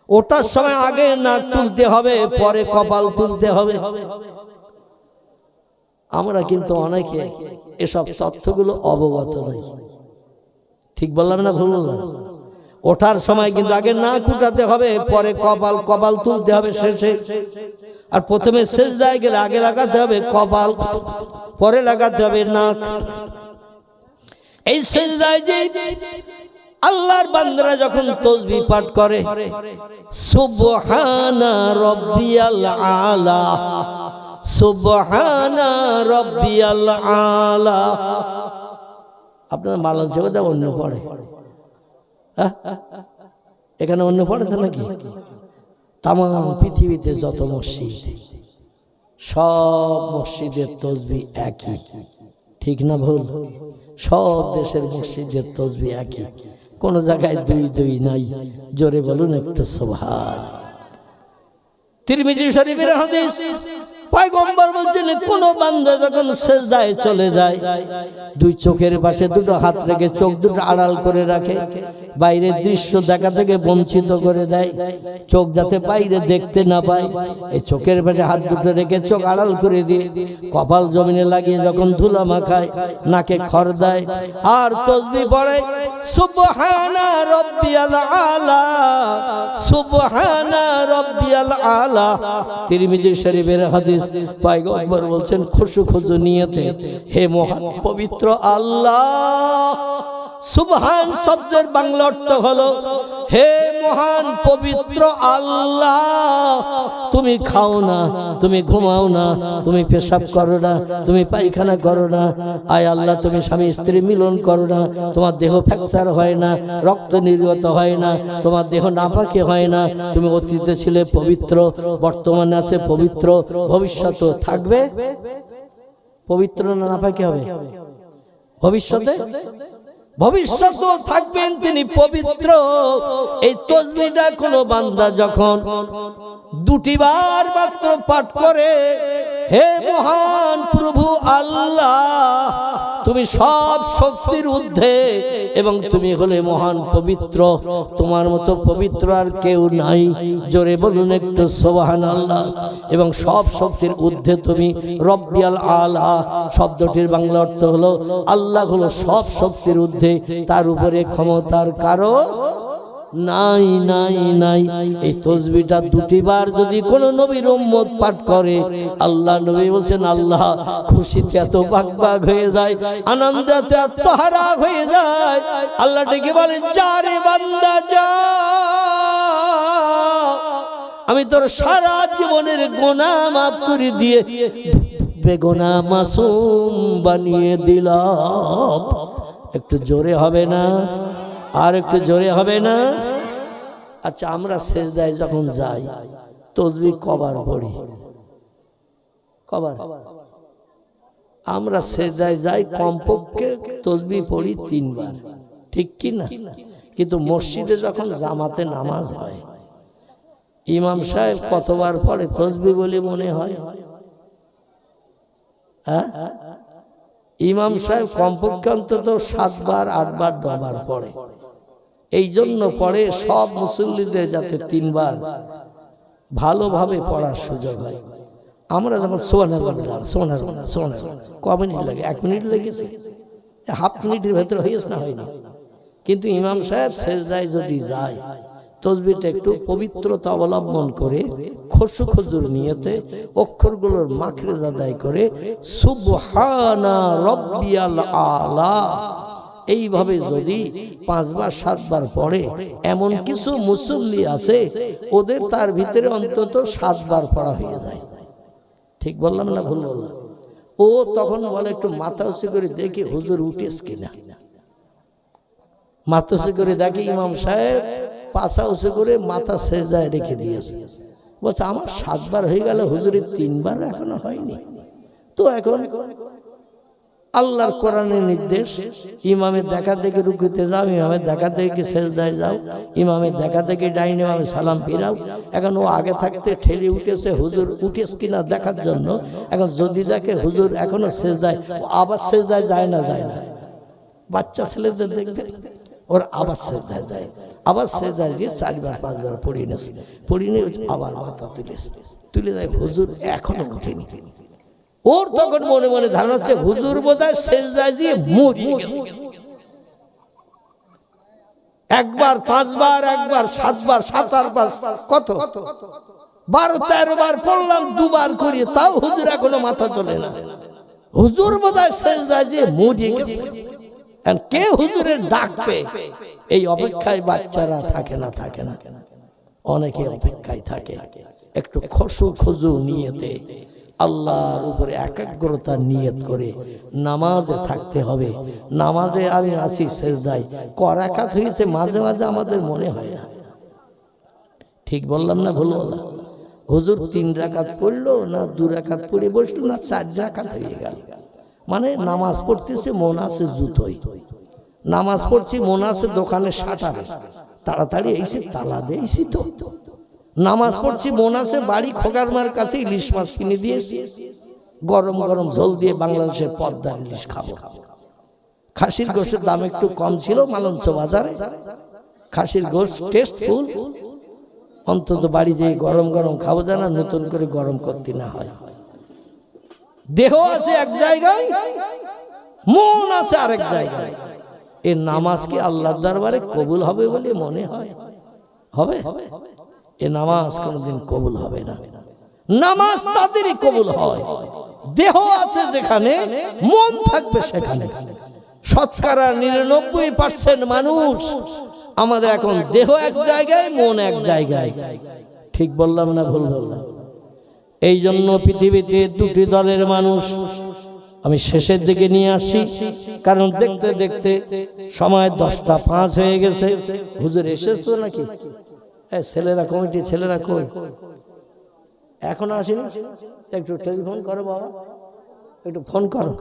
ওটার সময় আগে নাক তুলতে হবে, পরে কপাল তুলতে হবে। আমরা কিন্তু অনেকে এসব তথ্যগুলো অবগত নই। ঠিক বললাম না ভুল বললাম? ওঠার সময় কিন্তু আগে নাক উঠাতে হবে, পরে কপাল তুলতে হবে শেষে। আর প্রথমে সিজদায় গেলে আগে লাগাতে হবে কপাল, পরে লাগাতে হবে নাক। এই সিজদায় যে আল্লাহর বান্দারা যখন তাসবিহ পাঠ করে, সুবহানা রাব্বিয়াল আলা, সুবহানা রাব্বিয়াল আলা। আপনারা মালঞ্চে অন্য পড়ে, এখানে অন্য পড়ে তো নাকি? তাম পৃথিবীতে যত মসজিদ, সব মসজিদের তাসবিহ একই। ঠিক না ভুল? সব দেশের মসজিদের তাসবিহ একই, কোন জায়গায় দুই নাই। জোরে বলুন একটু সুবহান। তিরমিজি শরীফের হাদিস, পয়গম্বর বলছেন, কোন বান্দা যখন সিজদায় চলে যায়, দুই চোখের পাশে দুটো হাত রেখে চোখ দুটো আড়াল করে রাখে, বাইরের দৃশ্য দেখা থেকে বঞ্চিত করে দেয়, চোখ যাতে বাইরে দেখতে না পায়। এই চোখের পাশে হাত দুটো রেখে চোখ আড়াল করে দিয়ে কপাল জমিনে লাগিয়ে যখন ধুলা মাখায়, নাকে খড় দেয়, আর তাসবিহ পড়ে, সুবহানা রাব্বিয়াল আলা, সুবহানা রাব্বিয়াল আলা। তিরমিজি শরীফের হাদিস, হাদিস পয়গম্বর বলছেন খুশু খুজু নিয়তে হে মহান পবিত্র আল্লাহ। সুবহান শব্দের বাংলা অর্থ হলো হে মহান পবিত্র আল্লাহ, তুমি খাও না, তুমি ঘুমাও না, তুমি পেশাব করো না, তুমি পায়খানা করো না। আয় আল্লাহ, তুমি স্বামী স্ত্রী মিলন করো না, তোমার দেহ ফ্র্যাকচার হয় না, রক্ত নির্গত হয় না, তোমার দেহ নাপাকি হয় না। তুমি অতীতে ছিলে পবিত্র, বর্তমানে আছে পবিত্র, ভবিষ্যতে থাকবে পবিত্র, না নাপাকি হবে ভবিষ্যতে? ভবিষ্যতেও থাকবেন তিনি পবিত্র। এই তাসবিহটা কোনো বান্দা যখন দুটিবার মাত্র পাঠ করে, হে মহান প্রভু আল্লাহ, তুমি সব শক্তির ঊর্ধ্বে এবং তুমি হলে মহান পবিত্র, তোমার মতো পবিত্র আর কেউ নাই। জোরে বলুন একটু সুবহানাল্লাহ। এবং সব শক্তির ঊর্ধ্বে তুমি রব্বিয়াল আলা শব্দটির বাংলা অর্থ হলো আল্লাহ হলো সব শক্তির ঊর্ধ্বে, তার উপরে ক্ষমতার কারো নাই নাই নাই। এই তাসবিহটা দুটিবার যদি কোন নবীর উম্মত পাঠ করে, আল্লাহ নবী বলছেন আল্লাহ খুশিতে এত বাগবাগ হয়ে যায়, আনন্দে এত আত্মহারা হয়ে যায়। আল্লাহ ডেকে বলেন, যা রে বান্দা যা, আমি তোর সারা জীবনের গুনাহ মাফ করে দিয়ে বেগুনাহ মাসুম বানিয়ে দিলাম। একটু জোরে হবে না? আর একটু জোরে হবে না? আচ্ছা, আমরা সেজদায় যখন যাই তাসবিহ কবার পড়ি? কবার? আমরা সেজদায় যাই কমপক্ষে তাসবিহ পড়ি 3 বার, ঠিক কি না? কিন্তু মসজিদে যখন জামাতে নামাজ হয়, ইমাম সাহেব কতবার পড়ে তাসবিহ বলে মনে হয়? হ্যাঁ, ইমাম সাহেব কমপক্ষে অন্তত 7 বার 8 বার 9 বার পড়ে। এই জন্য পড়ে সব মুসল্লিদের যাতে 3 বার ভালোভাবে পড়ার সুযোগ হয়। আমরা যেমন সোনার ক মিনিট লাগে? 1 মিনিট লেগেছে, হাফ মিনিটের ভেতরে হয়েছে না হয়নি? কিন্তু ইমাম সাহেব সেজদায় যদি যায়, তাসবিহটা একটু পবিত্রতা অবলম্বন করে খুশু খুজুর নিয়তে অক্ষরগুলোর মাখরেজ আদায় করে সুবহানা রব্বিয়াল আলা এইভাবে যদি 5 বার 7 বার পড়ে, এমন কিছু মুসল্লি আছে ওদের তার ভিতরে অন্তত 7 বার পড়া হয়ে যায়। ঠিক বললাম না ভুল বললাম? ও তখন বলে একটু মাথা উঁচু করে দেখি হুজুর উঠেস কিনা। মাথা উঁচু করে দেখি ইমাম সাহেব পাছা উঁচু করে মাথা সেজদায় রেখে দিয়েছে। বলছে আমার 7 বার হয়ে গেল, হুজুরের 3 বার এখনো হয়নি। তো এখন আল্লাহর কোরআনের নির্দেশ, ইমামের দেখা দেখে রুকুতে যাও, ইমামের দেখা দেখে সেজদায় যাও, ইমামের দেখা দেখে ডাইনে বামে সালাম ফিরাও। এখন ও আগে থাকতে ঠেলে উঠেছে হুজুর উঠেস কিনা দেখার জন্য। এখন যদি দেখে হুজুর এখনো সেজদায়, ও আবার সেজদায় যায় না। বাচ্চা ছেলেদের দেখবে ওর আবার সেজদায় যায়, আবার সেজদায় গিয়ে 4 বার 5 বার পড়িয়ে নিয়ে আবার মাথা তুলে দেয়, হুজুর এখনো উঠেনি। ওর তখন মনে মনে ধারণা হচ্ছে হুজুর বোধহয় সেজদায় দিয়ে মরিয়ে গেছে। 1 বার 5 বার 1 বার 7 বার 7 আর 5 কত 12-13 বার পড়লাম 2 বার করিয়ে, তাও হুজুর এখনো মাথা তোলে না। হুজুর বোধহয় সেজদায় দিয়ে মরিয়ে গেছে। কে হুজুরের ডাকবে এই অপেক্ষায় বাচ্চারা থাকে না, অনেকে অপেক্ষায় থাকে। একটু খুশু খুজু নিয়তে আল্লাহর উপরে একাগ্রতা নিয়ত করে নামাজে থাকতে হবে। নামাজে আমি আসি সেজদায় করাকাত হয়েছে, মাঝে মাঝে আমাদের মনে হয় না। ঠিক বললাম না ভুল বললাম? হুজুর 3 রাকাত পড়লো না 2 রাকাত পড়ে বসলো না 4 রাকাত হয়ে গেল। মানে নামাজ পড়তেছে মন আছে জুতোই, নামাজ পড়ছি মন আছে দোকানে শাটারে, তাড়াতাড়ি এসে তালা দিয়েছি। তো নামাজ পড়ছি মন আছে বাড়ি খোকারমার কাছে ইলিশ মাছ কিনে দিয়েছি, গরম গরম ঝোল দিয়ে বাংলাদেশের পদ্মার ইলিশ খাবো। খাসির গোশের দাম একটু কম ছিল মালঞ্চ বাজারে, খাসির গোশ টেস্টফুল, অন্তত বাড়ি যেয়ে গরম গরম খাবো, জানা নতুন করে গরম করতে না হয়। দেহ আছে এক জায়গায়, মন আছে আরেক জায়গায়। এই নামাজ কি আল্লাহর দরবারে কবুল হবে বলে মনে হয়? হবে? এ নামাজ কোনোদিন কবুল হবে না। নামাজ তাদেরই কবুল হয়। দেহ আছে যেখানে, মন থাকবে সেখানে। শতকরা 99% মানুষ আমাদের এখন দেহ এক জায়গায়, মন এক জায়গায়। ঠিক বললাম না ভুল বললাম? এই জন্য পৃথিবীতে দুটি দলের মানুষ আমি শেষের দিকে নিয়ে আসি, কারণ দেখতে দেখতে সময় 10টা 5 হয়ে গেছে। হুজুর এসেছো নাকি? ছেলেরা, কমিটি ছেলেরা কই? এখনো আসেনি? একটু টেলিফোন করো বাবা, একটু ফোন করো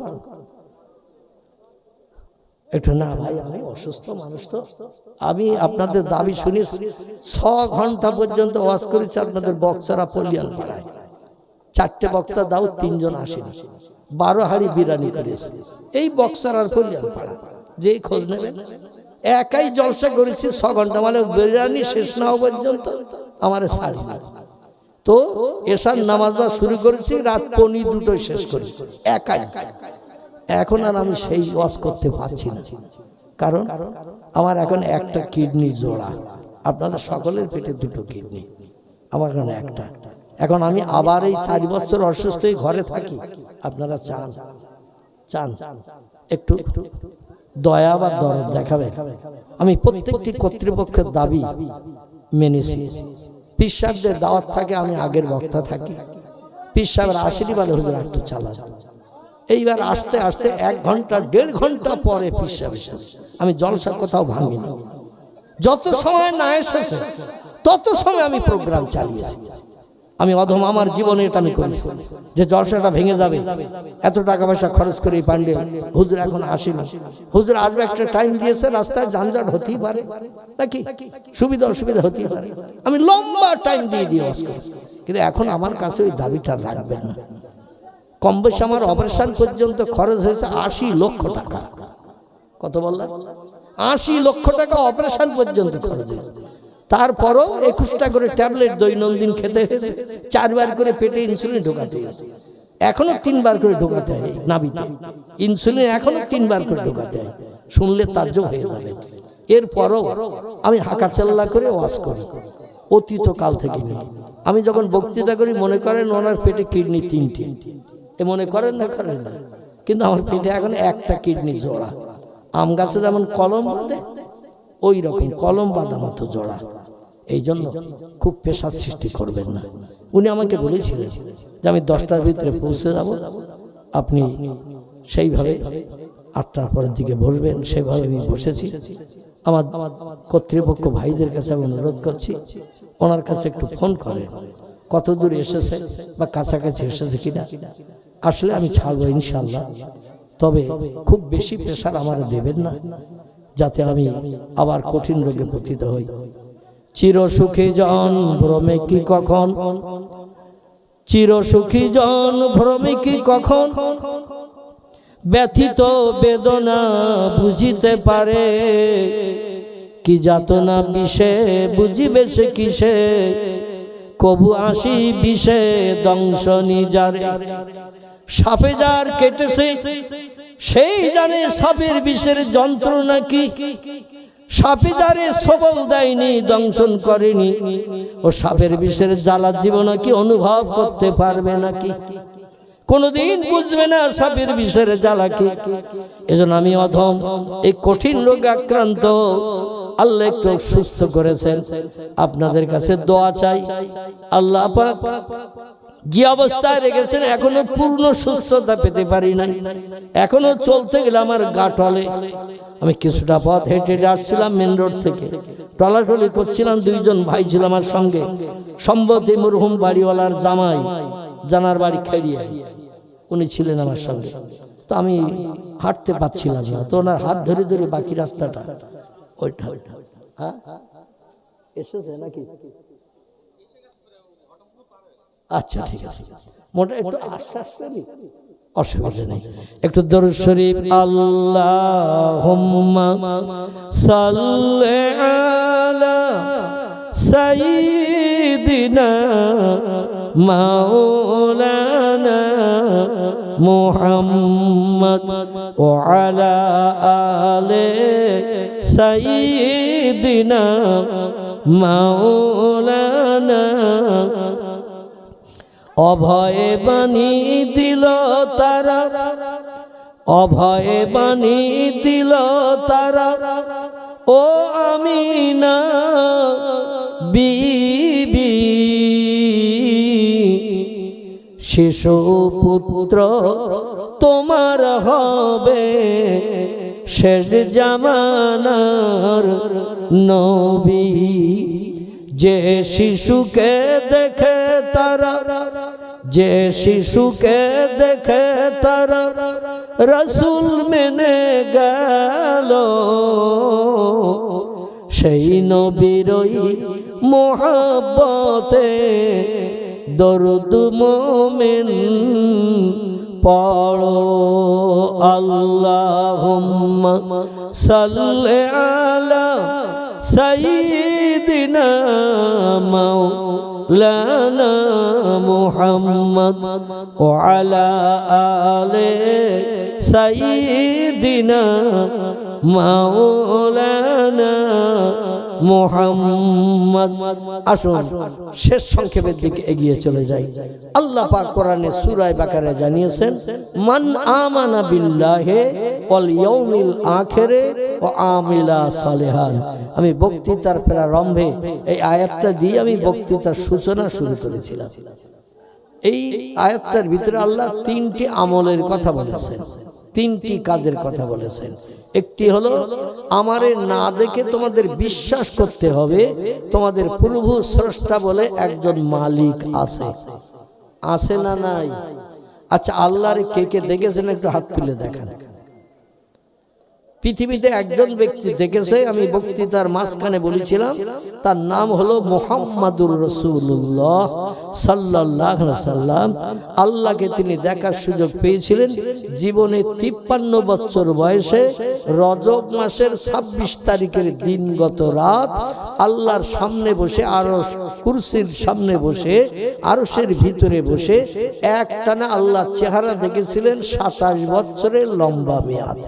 একটু। না ভাই, আমি অসুস্থ মানুষ, তো আমি আপনাদের দাবি শুনি 6 ঘন্টা পর্যন্ত ওয়াজ করেছি আপনাদের বক্সারা পলিয়ান পাড়ায়। 4টে বক্তা দাও, 3 জন আসেনি। 12 হাড়ি বিরিয়ানি করেছি এই বক্সার আর পলিয়ান পাড়া, যেই খোঁজ নেবেন। একাই জলসা করেছি 6 ঘন্টা, মানে বিরিয়ানি শেষ না হওয়া পর্যন্ত আমার ছাড়ি না। তো এশার নামাজ শুরু করেছি, রাত 1:45 শেষ করেছি একাই। এখন আর আমি সেই ওয়াজ করতে পারছি না, কারণ আমার এখন একটা কিডনি জোড়া। আপনাদের সকলের পেটে 2টো কিডনি, আমার এখন একটা। এখন আমি আবার এই 4 বছর অসুস্থ হয়ে ঘরে থাকি। আপনারা চান চান একটু দয়া বা দরদ দেখাবেন। আমি প্রত্যেকটি কর্তৃপক্ষের দাবি মেনেছি। পীর সাহেবদের দাওয়াত থাকে, আমি আগের বক্তা থাকি। পীর সাহেবের আশীর্বাদ হুজুর একটু চালা। এইবার আস্তে আস্তে 1 ঘন্টা 1.5 ঘন্টা পরে পীর সাহেব এসেছে। আমি জলসা কোথাও ভাঙিনি। যত সময় না এসেছে তত সময় আমি প্রোগ্রাম চালিয়েছি। আমি অধম আমার জীবনে এটা আমি করেছি যে জলসাটা ভেঙে যাবে, এত টাকা পয়সা খরচ করে পান্ডে হুজুর এখন আসেনি। হুজুর আসবে, একটা টাইম দিয়েছে, রাস্তায় যানজট হতেই পারে নাকি, সুবিধা অসুবিধা হতেই পারে। আমি লম্বা টাইম দিয়ে ওয়াজ করেছি, কিন্তু এখন আমার কাছে ওই দাবিটা রাখবেন না। কম বেশি আমার অপারেশন পর্যন্ত খরচ হয়েছে 80 লক্ষ টাকা। কত বললাম? 80 লক্ষ টাকা অপারেশন পর্যন্ত খরচ হয়েছে। তারপরও 21টা করে ট্যাবলেট দৈনন্দিন খেতে হয়েছে, 4 বার করে পেটে ইনসুলিন ঢোকাতে হয়েছে। এখনো 3 বার করে ঢোকাতে হয় নাভিতে ইনসুলিন, এখনো 3 বার করে ঢোকাতে হয়। শুনলে তাজ্জব হয়ে যাবে। এরপরও আমি হাঁকাচাল্লা করে ওয়াজ করি অতীত কাল থেকে নিয়ে। আমি যখন বক্তৃতা করি মনে করেন ওনার পেটে কিডনি 3টে, এ মনে করেন না করেন না, কিন্তু আমার পেটে এখন একটা কিডনি জোড়া। আম গাছে যেমন কলম বাঁধে, ওই রকম কলম বাঁধা মতো জোড়া। এই জন্য খুব পেশার সৃষ্টি করবেন না। উনি আমাকে বলেছিলেন যে আমি 10টার ভিতরে পৌঁছে যাব, আপনি সেইভাবে 8টার পরের দিকে বসবেন। সেভাবে আমি বসেছি। আমার কর্তৃপক্ষ ভাইদের কাছে আমি অনুরোধ করছি, ওনার কাছে একটু ফোন করেন কত দূর এসেছে বা কাছাকাছি এসেছে কিনা। আসলে আমি ছাড়বো ইনশাল্লাহ, তবে খুব বেশি প্রেশার আমার দেবেন না, যাতে আমি আবার কঠিন রোগে পতিত হই। চিরসুখী জন ভ্রমে কি কখন, চিরসুখী জন ভ্রমে কি কখন, ব্যথিত বেদনা বুঝিতে পারে, কি যাতনা বিষে বুঝিবে সে কিসে, কবু আসি বিষে দংশ নিজারে। সাপে যার কেটেছে সেই জানে সাপের বিষের যন্ত্রণা কি, সাপে যারে সবল দেয়নি দংশন করেনি, ও সাপের বিষের জ্বালা জীবনে কি অনুভব করতে পারবে নাকি, কোনদিন বুঝবে না সাপের বিষের জ্বালা কি। এজন্য আমি অধম এই কঠিন রোগে আক্রান্ত, আল্লাহ একটু সুস্থ করেছেন, আপনাদের কাছে দোয়া চাই। আল্লাহ পাক যে অবস্থায় রেখেছেন এখনো পূর্ণ সুস্থতা পেতে পারি নাই, এখনো চলতে গেলে আমার গা টলে। আমি কিছুটা পথ হেঁটে আসছিলাম মেন রোড থেকে, টলাটলি করছিলাম। 2 জন ভাই ছিল আমার সঙ্গে, সম্ভবত মরহুম বাড়িওয়ালার জামাই, জানার বাড়ি খেড়িয়া, উনি ছিলেন আমার সঙ্গে। তো আমি হাঁটতে পারছিলাম না, তো ওনার হাত ধরে ধরে বাকি রাস্তাটা ওইটা। হ্যাঁ এসেছে নাকি? আচ্ছা ঠিক আছে, মোটা একটু আশ্বাস করি, অসুবিধা নেই। একটু দরুদ শরীফ। আল্লাহুম্মা সাল্লি আলা সাইয়্যিদিনা মাওলানা মুহাম্মদ ওয়া আলা আলি সাইয়্যিদিনা মাওলানা। অভয়ে বাণী দিল তারা, অভয়ে বাণী দিল তারা, ও আমিনা বিবি, শিশু পুত্র তোমার হবে শেষ জামানার নবী। যে শিশুকে দেখে তারা, যে শিশুকে দেখে তারা রাসূল মেনে গেল, সেই নবীরই মোহাব্বতে দরুদ মোমিন পড়ো। আল্লাহুম্মা সাল্লি আলা সাইয়্যিদিনা মাওলানা মুহাম্মদ ওয়া আলা আলি সাইয়্যিদিনা মাওলানা মুহাম্মদ। আসুন শেষ সংক্ষেপের দিকে এগিয়ে চলে যাই। আল্লাহ পাক কোরআনে সূরা বাকারায় জানিয়েছেন, মান আমানা বিল্লাহি ওয়াল ইয়াউমিল আখিরে ওয়া আমিলা সালিহান। আমি বক্তৃতার প্রারম্ভে এই আয়াতটা দিয়ে আমি বক্তৃতার সূচনা শুরু করেছিলাম। এই আয়াতটার ভিতরে আল্লাহ তিনটি আমলের কথা বলেছেন, তিনটি কাজের কথা বলেছেন। একটি হলো আমারে না দেখে তোমাদের বিশ্বাস করতে হবে তোমাদের প্রভু স্রষ্টা বলে একজন মালিক আছে। আছে না নাই? আচ্ছা, আল্লাহরে কে কে দেখেছেন একটু হাত তুলে দেখান। পৃথিবীতে একজন ব্যক্তি দেখেছে, আমি বক্তৃতার মাঝখানে বলেছিলাম, তার নাম হলো মুহাম্মাদুর রাসূলুল্লাহ সাল্লাল্লাহু আলাইহি সাল্লাম। আল্লাহকে তিনি দেখার সুযোগ পেয়েছিলেন জীবনে 53 বছর বয়সে রজব মাসের 26 তারিখের দিনগত রাত আল্লাহর সামনে বসে, আরশ কুরসির সামনে বসে, আরশের ভিতরে বসে একটানা আল্লাহর চেহারা দেখেছিলেন 27 বছরের লম্বা মেয়াদ।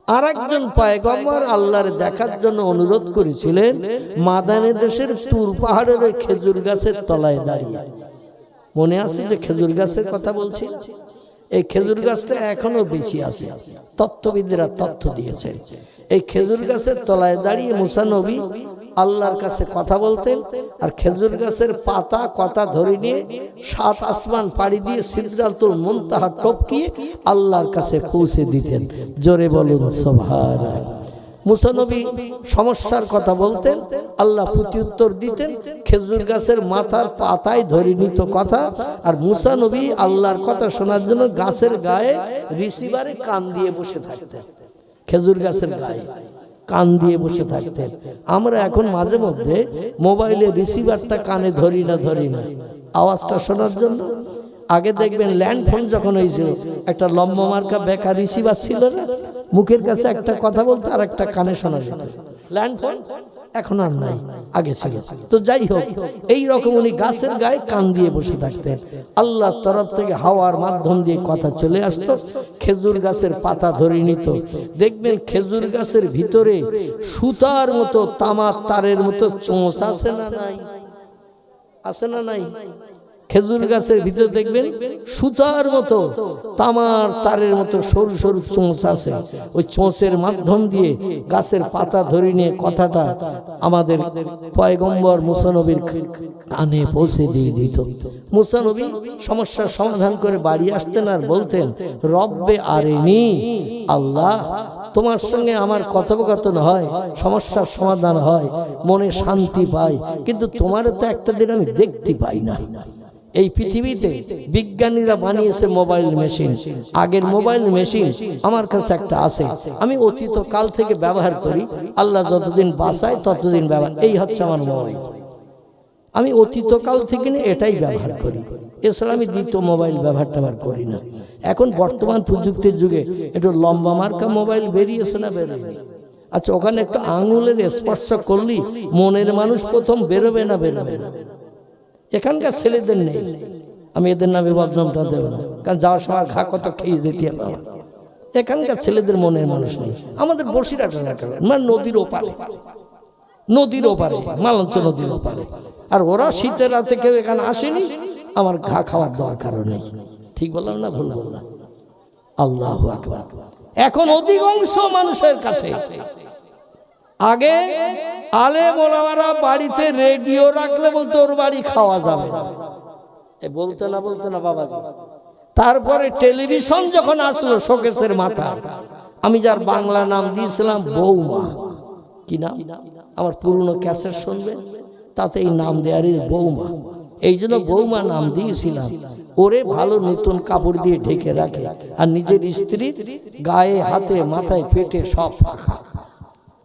আর একজন পয়গম্বর আল্লাহর দেখার জন্য অনুরোধ করেছিলেন মাদানী দেশের তুর পাহাড়ের খেজুর গাছের তলায় দাঁড়িয়ে। মনে আছে যে খেজুর গাছের কথা বলছি? এই খেজুর গাছটা এখনো বেশি আছে, তত্ত্ববিদরা তথ্য দিয়েছেন। এই খেজুর গাছের তলায় দাঁড়িয়ে মুসা নবী আল্লাহর কাছে কথা বলতেন, আর খেজুর গাছের পাতা কথা ধরে নিয়ে 7 আসমান পাড়ি দিয়ে সিদরাতুল মুনতাহা টপকিয়ে আল্লাহর কাছে পৌঁছে দিতেন। জোরে বলুন সুবহানাল্লাহ। মুসা নবী সমস্যার কথা বলতেন, আল্লাহ প্রত্যুত্তর দিতেন, খেজুর গাছের মাথার পাতায় ধরে নিত কথা। আর মুসা নবী আল্লাহর কথা শোনার জন্য গাছের গায়ে রিসিভারে কান দিয়ে বসে থাকতেন, খেজুর গাছের গায়ে কান দিয়ে বসে থাকতেন। আমরা এখন মাঝে মধ্যে মোবাইলে রিসিভারটা কানে ধরি না আওয়াজটা শোনার জন্য। আগে দেখবেন ল্যান্ড ফোন যখন হয়েছিল একটা লম্বা মার্কা বেকার রিসিভার ছিল না, মুখের কাছে একটা কথা বলতো আর একটা কানে শোনা যেত। ল্যান্ড ফোন এখন আর নাই, আগে ছিল। তো যাই হোক, এই রকম উনি গাছের গায়ে কান দিয়ে বসে থাকতেন। আল্লাহর তরফ থেকে হাওয়ার মাধ্যম দিয়ে কথা চলে আসতো, খেজুর গাছের পাতা ধরে নিত। দেখবেন খেজুর গাছের ভিতরে সুতার মতো, তামার তারের মতো চোঁচ আছে না নাই? আছে না নাই? খেজুর গাছের ভিতরে দেখবেন সুতার মতো, তামার তারের মতো সরু সরু চোঁচ আছে। ওই চোঁচের মাধ্যম দিয়ে গাছের পাতা ধরে নিয়ে কথাটা আমাদের পয়গম্বর মুসা নবীর কানে পৌঁছে দিয়ে দিত। মুসা নবী সমস্যার সমাধান করে বাড়ি আসতেন আর বলতেন, রব্বে আরেনি, আল্লাহ তোমার সঙ্গে আমার কথোপকথন হয়, সমস্যার সমাধান হয়, মনে শান্তি পাই, কিন্তু তোমার তো একটা দিন আমি দেখতে পাই না। এই পৃথিবীতে বিজ্ঞানীরা বানিয়েছে মোবাইল মেশিন। আগের মোবাইল মেশিন আমার কাছে একটা আছে, আমি অতীত কাল থেকে ব্যবহার করি, আল্লাহ যতদিন বাঁচায় ততদিন ব্যবহার। এই হচ্ছে আমার মোবাইল, আমি অতীতকাল থেকে এটাই ব্যবহার করি, এছাড়া আমি দ্বিতীয় মোবাইল ব্যবহার করি না। এখন বর্তমান প্রযুক্তির যুগে একটু লম্বা মার্কা মোবাইল বেরিয়েছে না বেরোয়নি? আচ্ছা, ওখানে একটু আঙুলের স্পর্শ করলি মনের মানুষ প্রথম বেরোবে না বেরোবে না? এখানকার ছেলেদের নেই, আমি এদের নামে বদনামটা দেব না, কারণ যাওয়ার সময় ঘা কত খেয়ে যেতে হবে। এখানকার ছেলেদের মনের মানুষ নেই। আমাদের বসিরহাট মানে নদীর ওপারে, নদীর ওপারে, মালঞ্চ নদীর ওপারে। আর ওরা শীতের রাতে কেউ এখানে আসেনি, আমার ঘা খাওয়ার দরকারও নেই। ঠিক বললাম না ভুল বললাম? আল্লাহু আকবার। এখন অধিকাংশ মানুষের কাছে, আগে আলেম ওলামারা বাড়িতে রেডিও রাখলে বলতো ওর বাড়ি খাওয়া যাবে না, বলতে না বাবাজি। তারপরে টেলিভিশন যখন আসলো শোকেসের মাথায়, আমি যার বাংলা নাম দিয়েছিলাম বৌমা। কি নাম? আমার পুরনো ক্যাসেট শুনবেন, তাতে এই নাম দেয়ারই বৌমা। এই জন্য বৌমা নাম দিয়েছিলাম। ওরে ভালো নতুন কাপড় দিয়ে ঢেকে রাখে, আর নিজের স্ত্রীর গায়ে হাতে মাথায় পেটে সব ফাঁকা,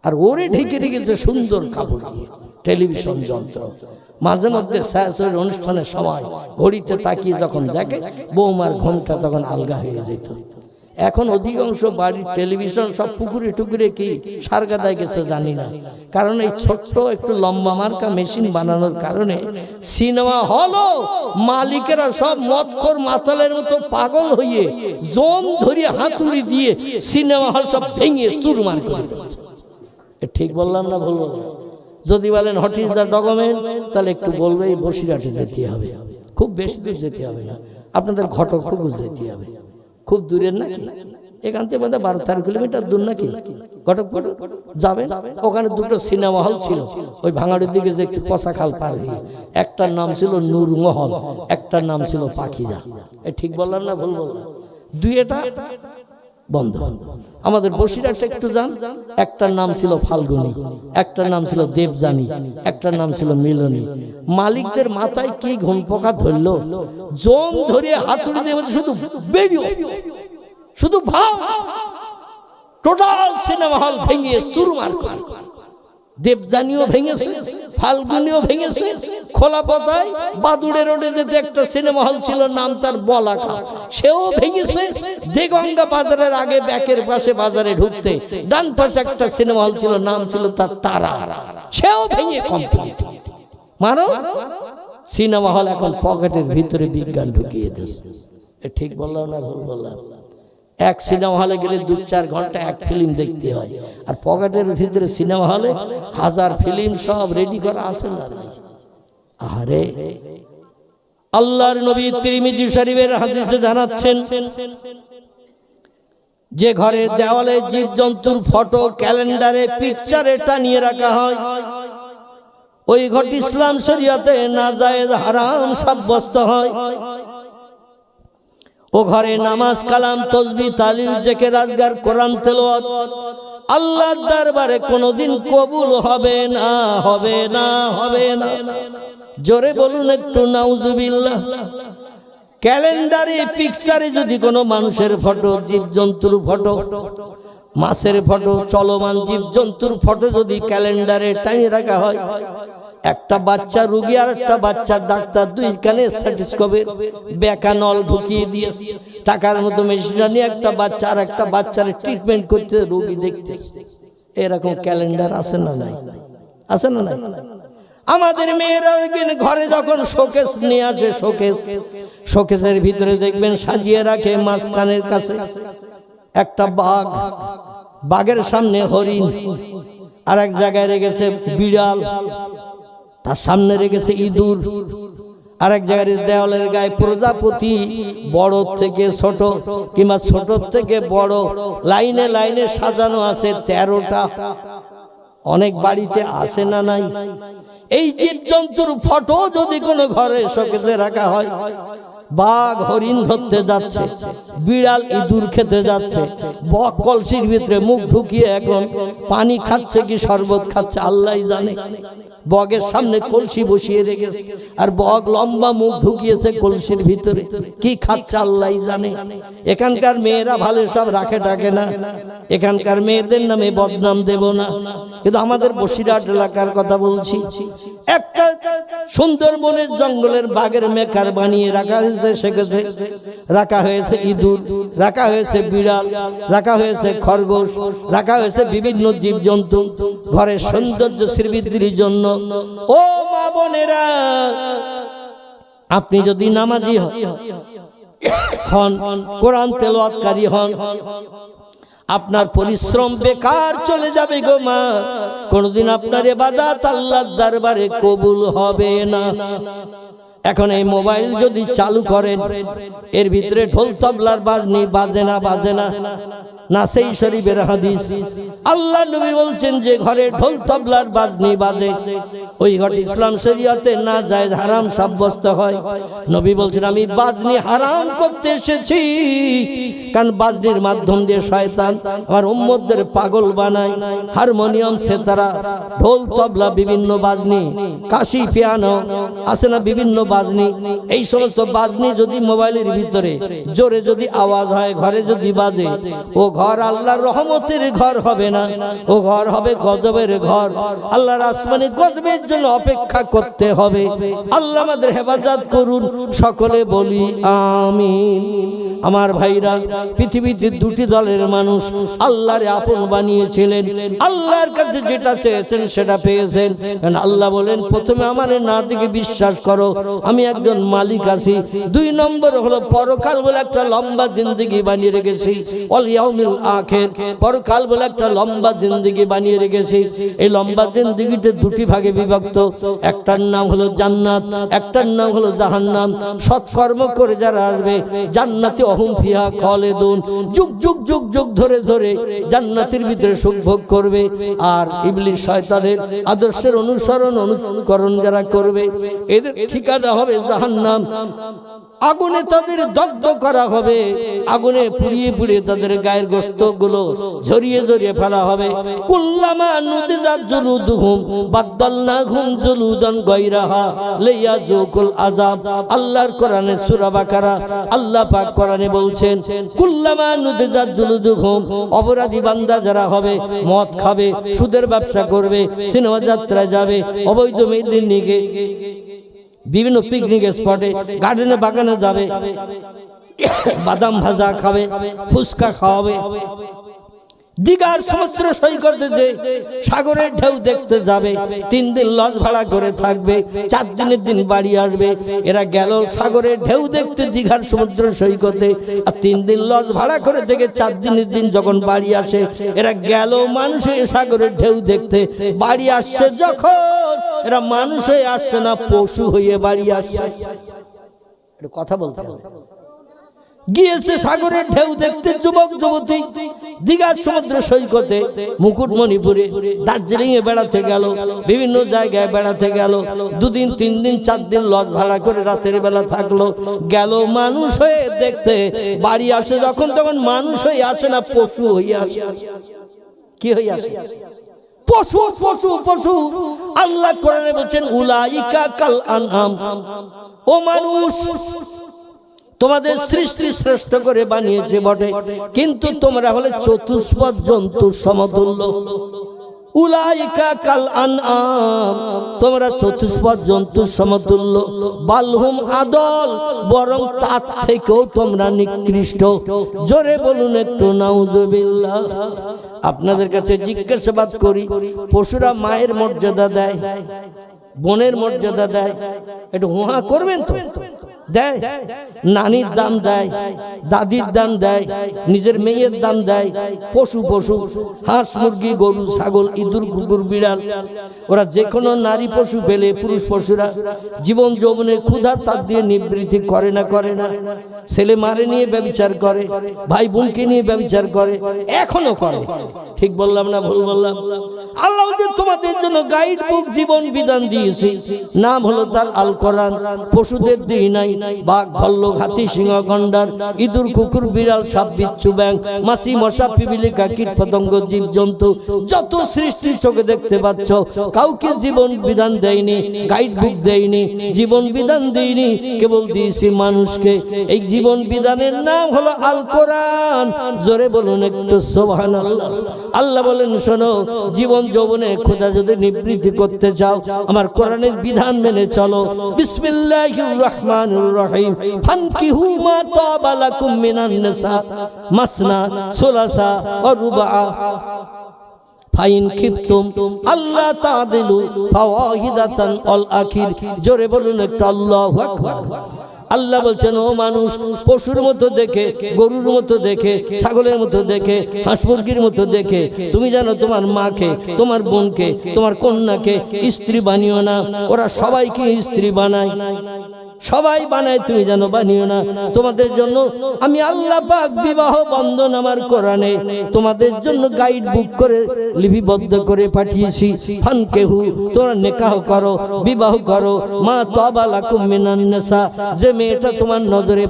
আর ওরে ঢেকে রেখেছে সুন্দর কাপড় দিয়ে। টেলিভিশন যন্ত্র মাঝে মধ্যে সায়াসের অনুষ্ঠানের সময় ঘড়িতে তাকিয়ে যখন দেখে, বৌমার ঘুমটা তখন আলগা হয়ে যেত। এখন অধিকাংশ বাড়ির টেলিভিশন সব পুকুরে টুকুরে কি সারগাদায় গেছে জানি না, কারণ এই ছোট্ট একটু লম্বা মার্কা মেশিন বানানোর কারণে সিনেমা হলও মালিকেরা সব মদখোর মাতালের মতো পাগল হয়ে জম ধরিয়ে হাতুড়ি দিয়ে সিনেমা হল সব ভেঙে চুরমার করে দিচ্ছে। ঠিক বললাম না ভুল বললাম? যদি বলেন হোয়াট ইজ দ্য ডকুমেন্ট, তাহলে একটু বলবে এই বসিরহাটে যেতে হবে, খুব বেশি দূর যেতে হবে না, আপনাদের ঘটকপুকুর যেতে হবে। খুব দূরের নাকি? এখান থেকে বোধহয় 12-13 কিলোমিটার দূর নাকি ঘটকপুকুর যাবে। ওখানে দুটো সিনেমা হল ছিল, ওই ভাঙাড়ির দিকে যে একটু কষা খাল পার হয়ে। একটার নাম ছিল নূরমহল, একটার নাম ছিল পাখিজা। ঠিক বললাম না ভুল বললাম? দুইটা বন্ধ। আমাদের বসিরহাটে একটু যান, একটার নাম ছিল ফাল্গুনী, একটার নাম ছিল দেবযানী, একটার নাম ছিল মিলনী। মালিকদের মাথায় কি ঘুম পোকা ধরলো, জম ধরিয়ে হাতুড়ি দিয়ে শুধু বেরিয়ে, শুধু ভাব, টোটাল সিনেমা হল ভেঙে চুরমার করে। দেবযানীও ভেঙেছে, ফাল্গুনীও ভেঙেছে। খোলা পাতায় বাদুড়ে রোডে যেতে একটা সিনেমা হল ছিল, নাম তার বলাকা, সেও ভেঙেছে। দেগঙ্গা বাজারের আগে ব্যাকের পাশে বাজারে ঢুকতে ডান পাশে একটা সিনেমা হল ছিল, নাম ছিল তার তারা, সেও ভেঙে কমপ্লিট। মানো সিনেমা হল এখন পকেটের ভিতরে বিজ্ঞান ঢুকিয়ে দিয়েছে। ঠিক বললাম না ভুল বললাম? এক সিনেমা হলে গেলে 2-4 ঘন্টা এক ফিল্ম দেখতে হয়, আর পকেটের ভিতরে সিনেমা হলে 1000 ফিল্ম সব রেডি করা আছে না? আরে আল্লাহর নবী তিরমিজি শরীফের হাদিসে জানাচ্ছেন, যে ঘরের দেওয়ালে জীবজন্তুর ফটো ক্যালেন্ডারে পিকচারে টানিয়ে রাখা হয়, ওই ঘরটি ইসলাম শরীয়তে নাজায়েজ হারাম সাব্যস্ত হয়। ও ঘরে নামাজ কালাম তসবিহ তালিল জিকির আজকার কোরআন তেলাওয়াত আল্লাহর দরবারে কোনোদিন কবুল হবে না, হবে না, হবে না। জোরে বলুন একটু নাউজুবিল্লাহ। ক্যালেন্ডারে পিকচারে যদি কোনো মানুষের ফটো, জীবজন্তুর ফটো, মাছের ফটো, চলমান জীবজন্তুর ফটো যদি ক্যালেন্ডারে টানিয়ে রাখা হয়, একটা বাচ্চা রোগী আর একটা বাচ্চা ডাক্তার দুই কানে স্ট্যাথোস্কোপের বেকানল ঢুকিয়ে দিয়ে টাকার মতো মেশিন নিয়ে একটা বাচ্চা আর একটা বাচ্চার ট্রিটমেন্ট করতে, রোগী দেখতে। এরকম ক্যালেন্ডার আছে না নাই? আছে না নাই? আমাদের মেয়েরা ঘরে যখন শোকেস নিয়ে আসে, শোকেসের ভিতরে দেখবেন সাজিয়ে রাখে মাঝখানের কাছে একটা বাঘ, বাঘের সামনে হরিণ, আর এক জায়গায় রেখেছে বিড়াল, তার সামনে রেখেছে ইঁদুর, আর এক জায়গায় দেওয়ালের গায়ে প্রজাপতি, বড় থেকে ছোট কিংবা ছোট থেকে বড়, লাইনে লাইনে সাজানো আছে 13টা। অনেক বাড়িতে আসে না নাই? এই জীবজন্তুর ফটো যদি কোনো ঘরে শোকেসে রাখা হয়, বাঘ হরিণ ধরতে যাচ্ছে, বিড়াল ইঁদুর খেতে যাচ্ছে, বক কলসির ভিতরে মুখ ঢুকিয়ে এখন পানি খাচ্ছে কি শরবত খাচ্ছে আল্লাহই জানে। বগের সামনে কলসি বসিয়ে রেখেছে, আর বগ লম্বা মুখ ঢুকিয়েছে কলসির ভিতরে, কি খাচ্ছে আল্লাহই জানে। এখানকার মেয়েরা ভালো সব রাখে টাকে না, এখানকার মেয়েদের নামে বদনাম দেব না, কিন্তু আমাদের বসিরহাট এলাকার কথা বলছি। একটা সুন্দরবনের জঙ্গলের বাঘের মেকার বানিয়ে রাখা হয়েছে, সেখানে রাখা হয়েছে ইঁদুর, রাখা হয়েছে বিড়াল, রাখা হয়েছে খরগোশ, রাখা হয়েছে বিভিন্ন জীবজন্তু ঘরের সৌন্দর্য শ্রীবৃদ্ধির জন্য। ও মা বোনেরা, আপনি যদি নামাজি হন, কোরআন তেলাওয়াতকারী হন, আপনার পরিশ্রম বেকার চলে যাবে গো মা, কোনদিন আপনার ইবাদত আল্লাহর দরবারে কবুল হবে না। এখন এই মোবাইল যদি চালু করেন, এর ভিতরে ঢোল তবলার বাজনি বাজে না, বাজে না? নাসেই শরীফের হাদিস, আল্লাহ নবী বলছেন যে ঘরে ঢোল তবলার বাজনি বাজে, ওই ঘর ইসলাম শরীয়তে না যায়, হারাম সাব্যস্ত হয়। নবী বলছেন আমি বাজনি হারাম করতে এসেছি, কারণ বাজনির মাধ্যম দিয়ে শয়তান আমার উম্মতদের পাগল বানায়। হারমোনিয়াম, সেতারা, ঢোল তবলা, বিভিন্ন বাজনি, কাশি, পিয়ানো আছে না, বিভিন্ন বাজনি। এই সমস্ত বাজনি যদি মোবাইলের ভিতরে জোরে যদি আওয়াজ হয়, ঘরে যদি বাজে, ও ঘর আল্লাহর রহমতের ঘর হবে না, ও ঘর হবে গজবের ঘর। আল্লাহর আসমানি গজবের জন্য অপেক্ষা করতে হবে। আল্লাহ আমাদের হেফাজত করুন, সকলে বলি আমিন। আমার ভাইরা, পৃথিবীতে দুটি দলের মানুষ আল্লাহর আপন বানিয়েছিলেন, আল্লাহর কাছে যেটা চেয়েছেন সেটা পেয়েছেন। আল্লাহ বলেন প্রথমে আমার না দিকে বিশ্বাস করো, আমি একজন মালিক আছি। 2 নম্বর হলো পরকাল বলে একটা লম্বা জিন্দেগি বানিয়ে রেখেছি, অল ইয়াউমিল আখির, পরকাল বলে একটা লম্বা জিন্দেগি বানিয়ে রেখেছি। এই লম্বা জিন্দেগিতে দুটি ভাগে বিভক্ত, একটার নাম হলো জান্নাত, একটার নাম হলো জাহান্নাম। সৎকর্ম করে যারা আসবে জান্নাতে অহুম ফিহা খালিদুন, যুগ যুগ যুগ যুগ ধরে ধরে জান্নাতের ভিতরে সুখ ভোগ করবে। আর ইবলিস শয়তানের আদর্শের অনুকরণ যারা করবে, এদের ঠিকানা হবে জাহান্নাম। আগুনে তাদের দগ্ধ করা হবে, আগুনে পুড়িয়ে পুড়িয়ে তাদের গায়ের গোশতগুলো ঝরিয়ে ঝরিয়ে ফেলা হবে। কুল্লামা নুদিজাত জুলুদুহুম বাদদালনাহুম জুলুদান গায়রাহা লিয়াযুকুল আযাব। আল্লাহর কোরআনে সূরা বাকারা আল্লাহ পাক কোরআনে বলছেন কুল্লামা নুদিজাত জুলুদুহুম, অপরাধী বান্দা যারা হবে, মদ খাবে, সুদের ব্যবসা করবে, সিনেমা যাত্রায় যাবে, অবৈধ মেয়েদের নিয়ে বিভিন্ন পিকনিক স্পটে, গার্ডেনে, বাগানে যাবে, বাদাম ভাজা খাবে, ফুচকা খাওয়াবে, দীঘার সমুদ্র সৈকতে যে সাগরের ঢেউ দেখতে যাবে, 3 দিন লজ ভাড়া করে থাকবে, 4 দিনের দিন বাড়ি আসবে। এরা গেল সাগরের ঢেউ দেখতে দীঘার সমুদ্র সৈকতে, আর 3 দিন লজ ভাড়া করে থেকে 4 দিনের দিন যখন বাড়ি আসে, এরা গেল মানুষ হয়ে সাগরের ঢেউ দেখতে, বাড়ি আসছে যখন এরা মানুষ হয়ে আসছে না, পশু হয়ে বাড়ি আসছে। এটা কথা বলতে হবে। গিয়েছে সাগরের ঢেউ দেখতে যুবক যুবতী দীঘার সমুদ্র সৈকতে, মুকুটমণিপুরে, দার্জিলিং এ বেড়াতে গেল, বিভিন্ন জায়গায় বেড়াতে গেল, 2 দিন 3 দিন 4 দিন লজ ভাড়া করে রাতের বেলা থাকলো, গেল মানুষ হয়ে দেখতে, বাড়ি আসে যখন তখন মানুষ হয়ে আসে না, পশু হয়ে আসে। কি হয়ে আসে? পশু পশু পশু। আল্লাহ কোরআনে বলেন উলাইকা কাল আনআম, ও মানুষ তোমাদের সৃষ্টি শ্রেষ্ঠ করে বানিয়েছে বটে, কিন্তু তোমরা হলে চতুষ্পদ জন্তুর সমতুল্য। উলাইকা কাল আনআম, তোমরা চতুষ্পদ জন্তুর সমতুল্য। বালহুম আদল, বরং তার থেকেও তোমরা নিকৃষ্ট। জোরে বলুন একটু নাউজুবিল্লাহ। আপনাদের কাছে জিজ্ঞাসাবাদ করি, পশুরা মায়ের মর্যাদা দেয়, বোনের মর্যাদা দেয়? একটু হুহা করবেন তো? দেয়? নানির দাম দেয়, দাদির দাম দেয়, নিজের মেয়ের দাম দেয়। পশু পশু, হাঁস মুরগি, গরু ছাগল, ইঁদুর কুকুর বিড়াল, ওরা যে কোনো নারী পশু পেলে, পুরুষ পশুরা জীবন যৌবনের ক্ষুধা তার দিয়ে নিবৃত্তি করে না, করে না? ছেলে মারে নিয়ে ব্যভিচার করে, ভাই বোনকে নিয়ে ব্যভিচার করে, এখনো করে। ঠিক বললাম না ভুল বললাম? আল্লাহ যে তোমাদের জন্য গাইড বুক, জীবন বিধান দিয়েছে, নাম হলো তার আল কোরআন। পশুদের দিই নাই, বাঘ, ভাল্লুক, হাতি, সিংহ, গন্ডার, ইঁদুর, কুকুর, বিড়াল, সাপ, বিচ্ছু, ব্যাঙ, মাছি, মশা, পিপিলিকা, কীট পতঙ্গ, জীব জন্তু, যত সৃষ্টি চোখে দেখতে পাচ্ছ, কাউকে জীবন বিধান দেয়নি, গাইড বুক দেয়নি, জীবন বিধান দেয়নি, কেবল দিয়েছি মানুষকে। এই জীবন বিধানের নাম হলো আল কোরআন। জোরে বলুন একটু সুবহানাল্লাহ। আল্লাহ বলেন শোনো, জীবন যৌবনে খোদা যদি নিবৃত্তি করতে চাও, আমার কোরআনের বিধান মেনে চলো। বিসমিল্লাহির রহমানির রহিম। ফানকিহু মা তাবা লাকুম মিনান নিসা মাসনা সুলাসা ওয়া রুবা ফাইন খিফতুম আল্লাহ তাদিলু ফাওয়াহিদাতান আল আখির। জোরে বলুন একটু আল্লাহু আকবার। আল্লাহ বলছেন ও মানুষ, পশুর মতো দেখে, গরুর মতো দেখে, ছাগলের মতো দেখে, হাঁস মুরগির মতো দেখে তুমি জানো তোমার মাকে, তোমার বোনকে, তোমার কন্যাকে স্ত্রী বানিও না। ওরা সবাইকে স্ত্রী বানায়। সবাই বানায়, তুমি যেন বানিও না। তোমাদের জন্য আমি আল্লাহ পাক বিবাহ বন্ধন আমার কোরআনে তোমাদের জন্য গাইড বুক করে লিপিবদ্ধ করে পাঠিয়েছি। ফানকেহু, তোমরা নিকাহ করো, বিবাহ করো, মা তাবা লাকুম মিনান নিসা, যে মেয়েটা তোমার নজরে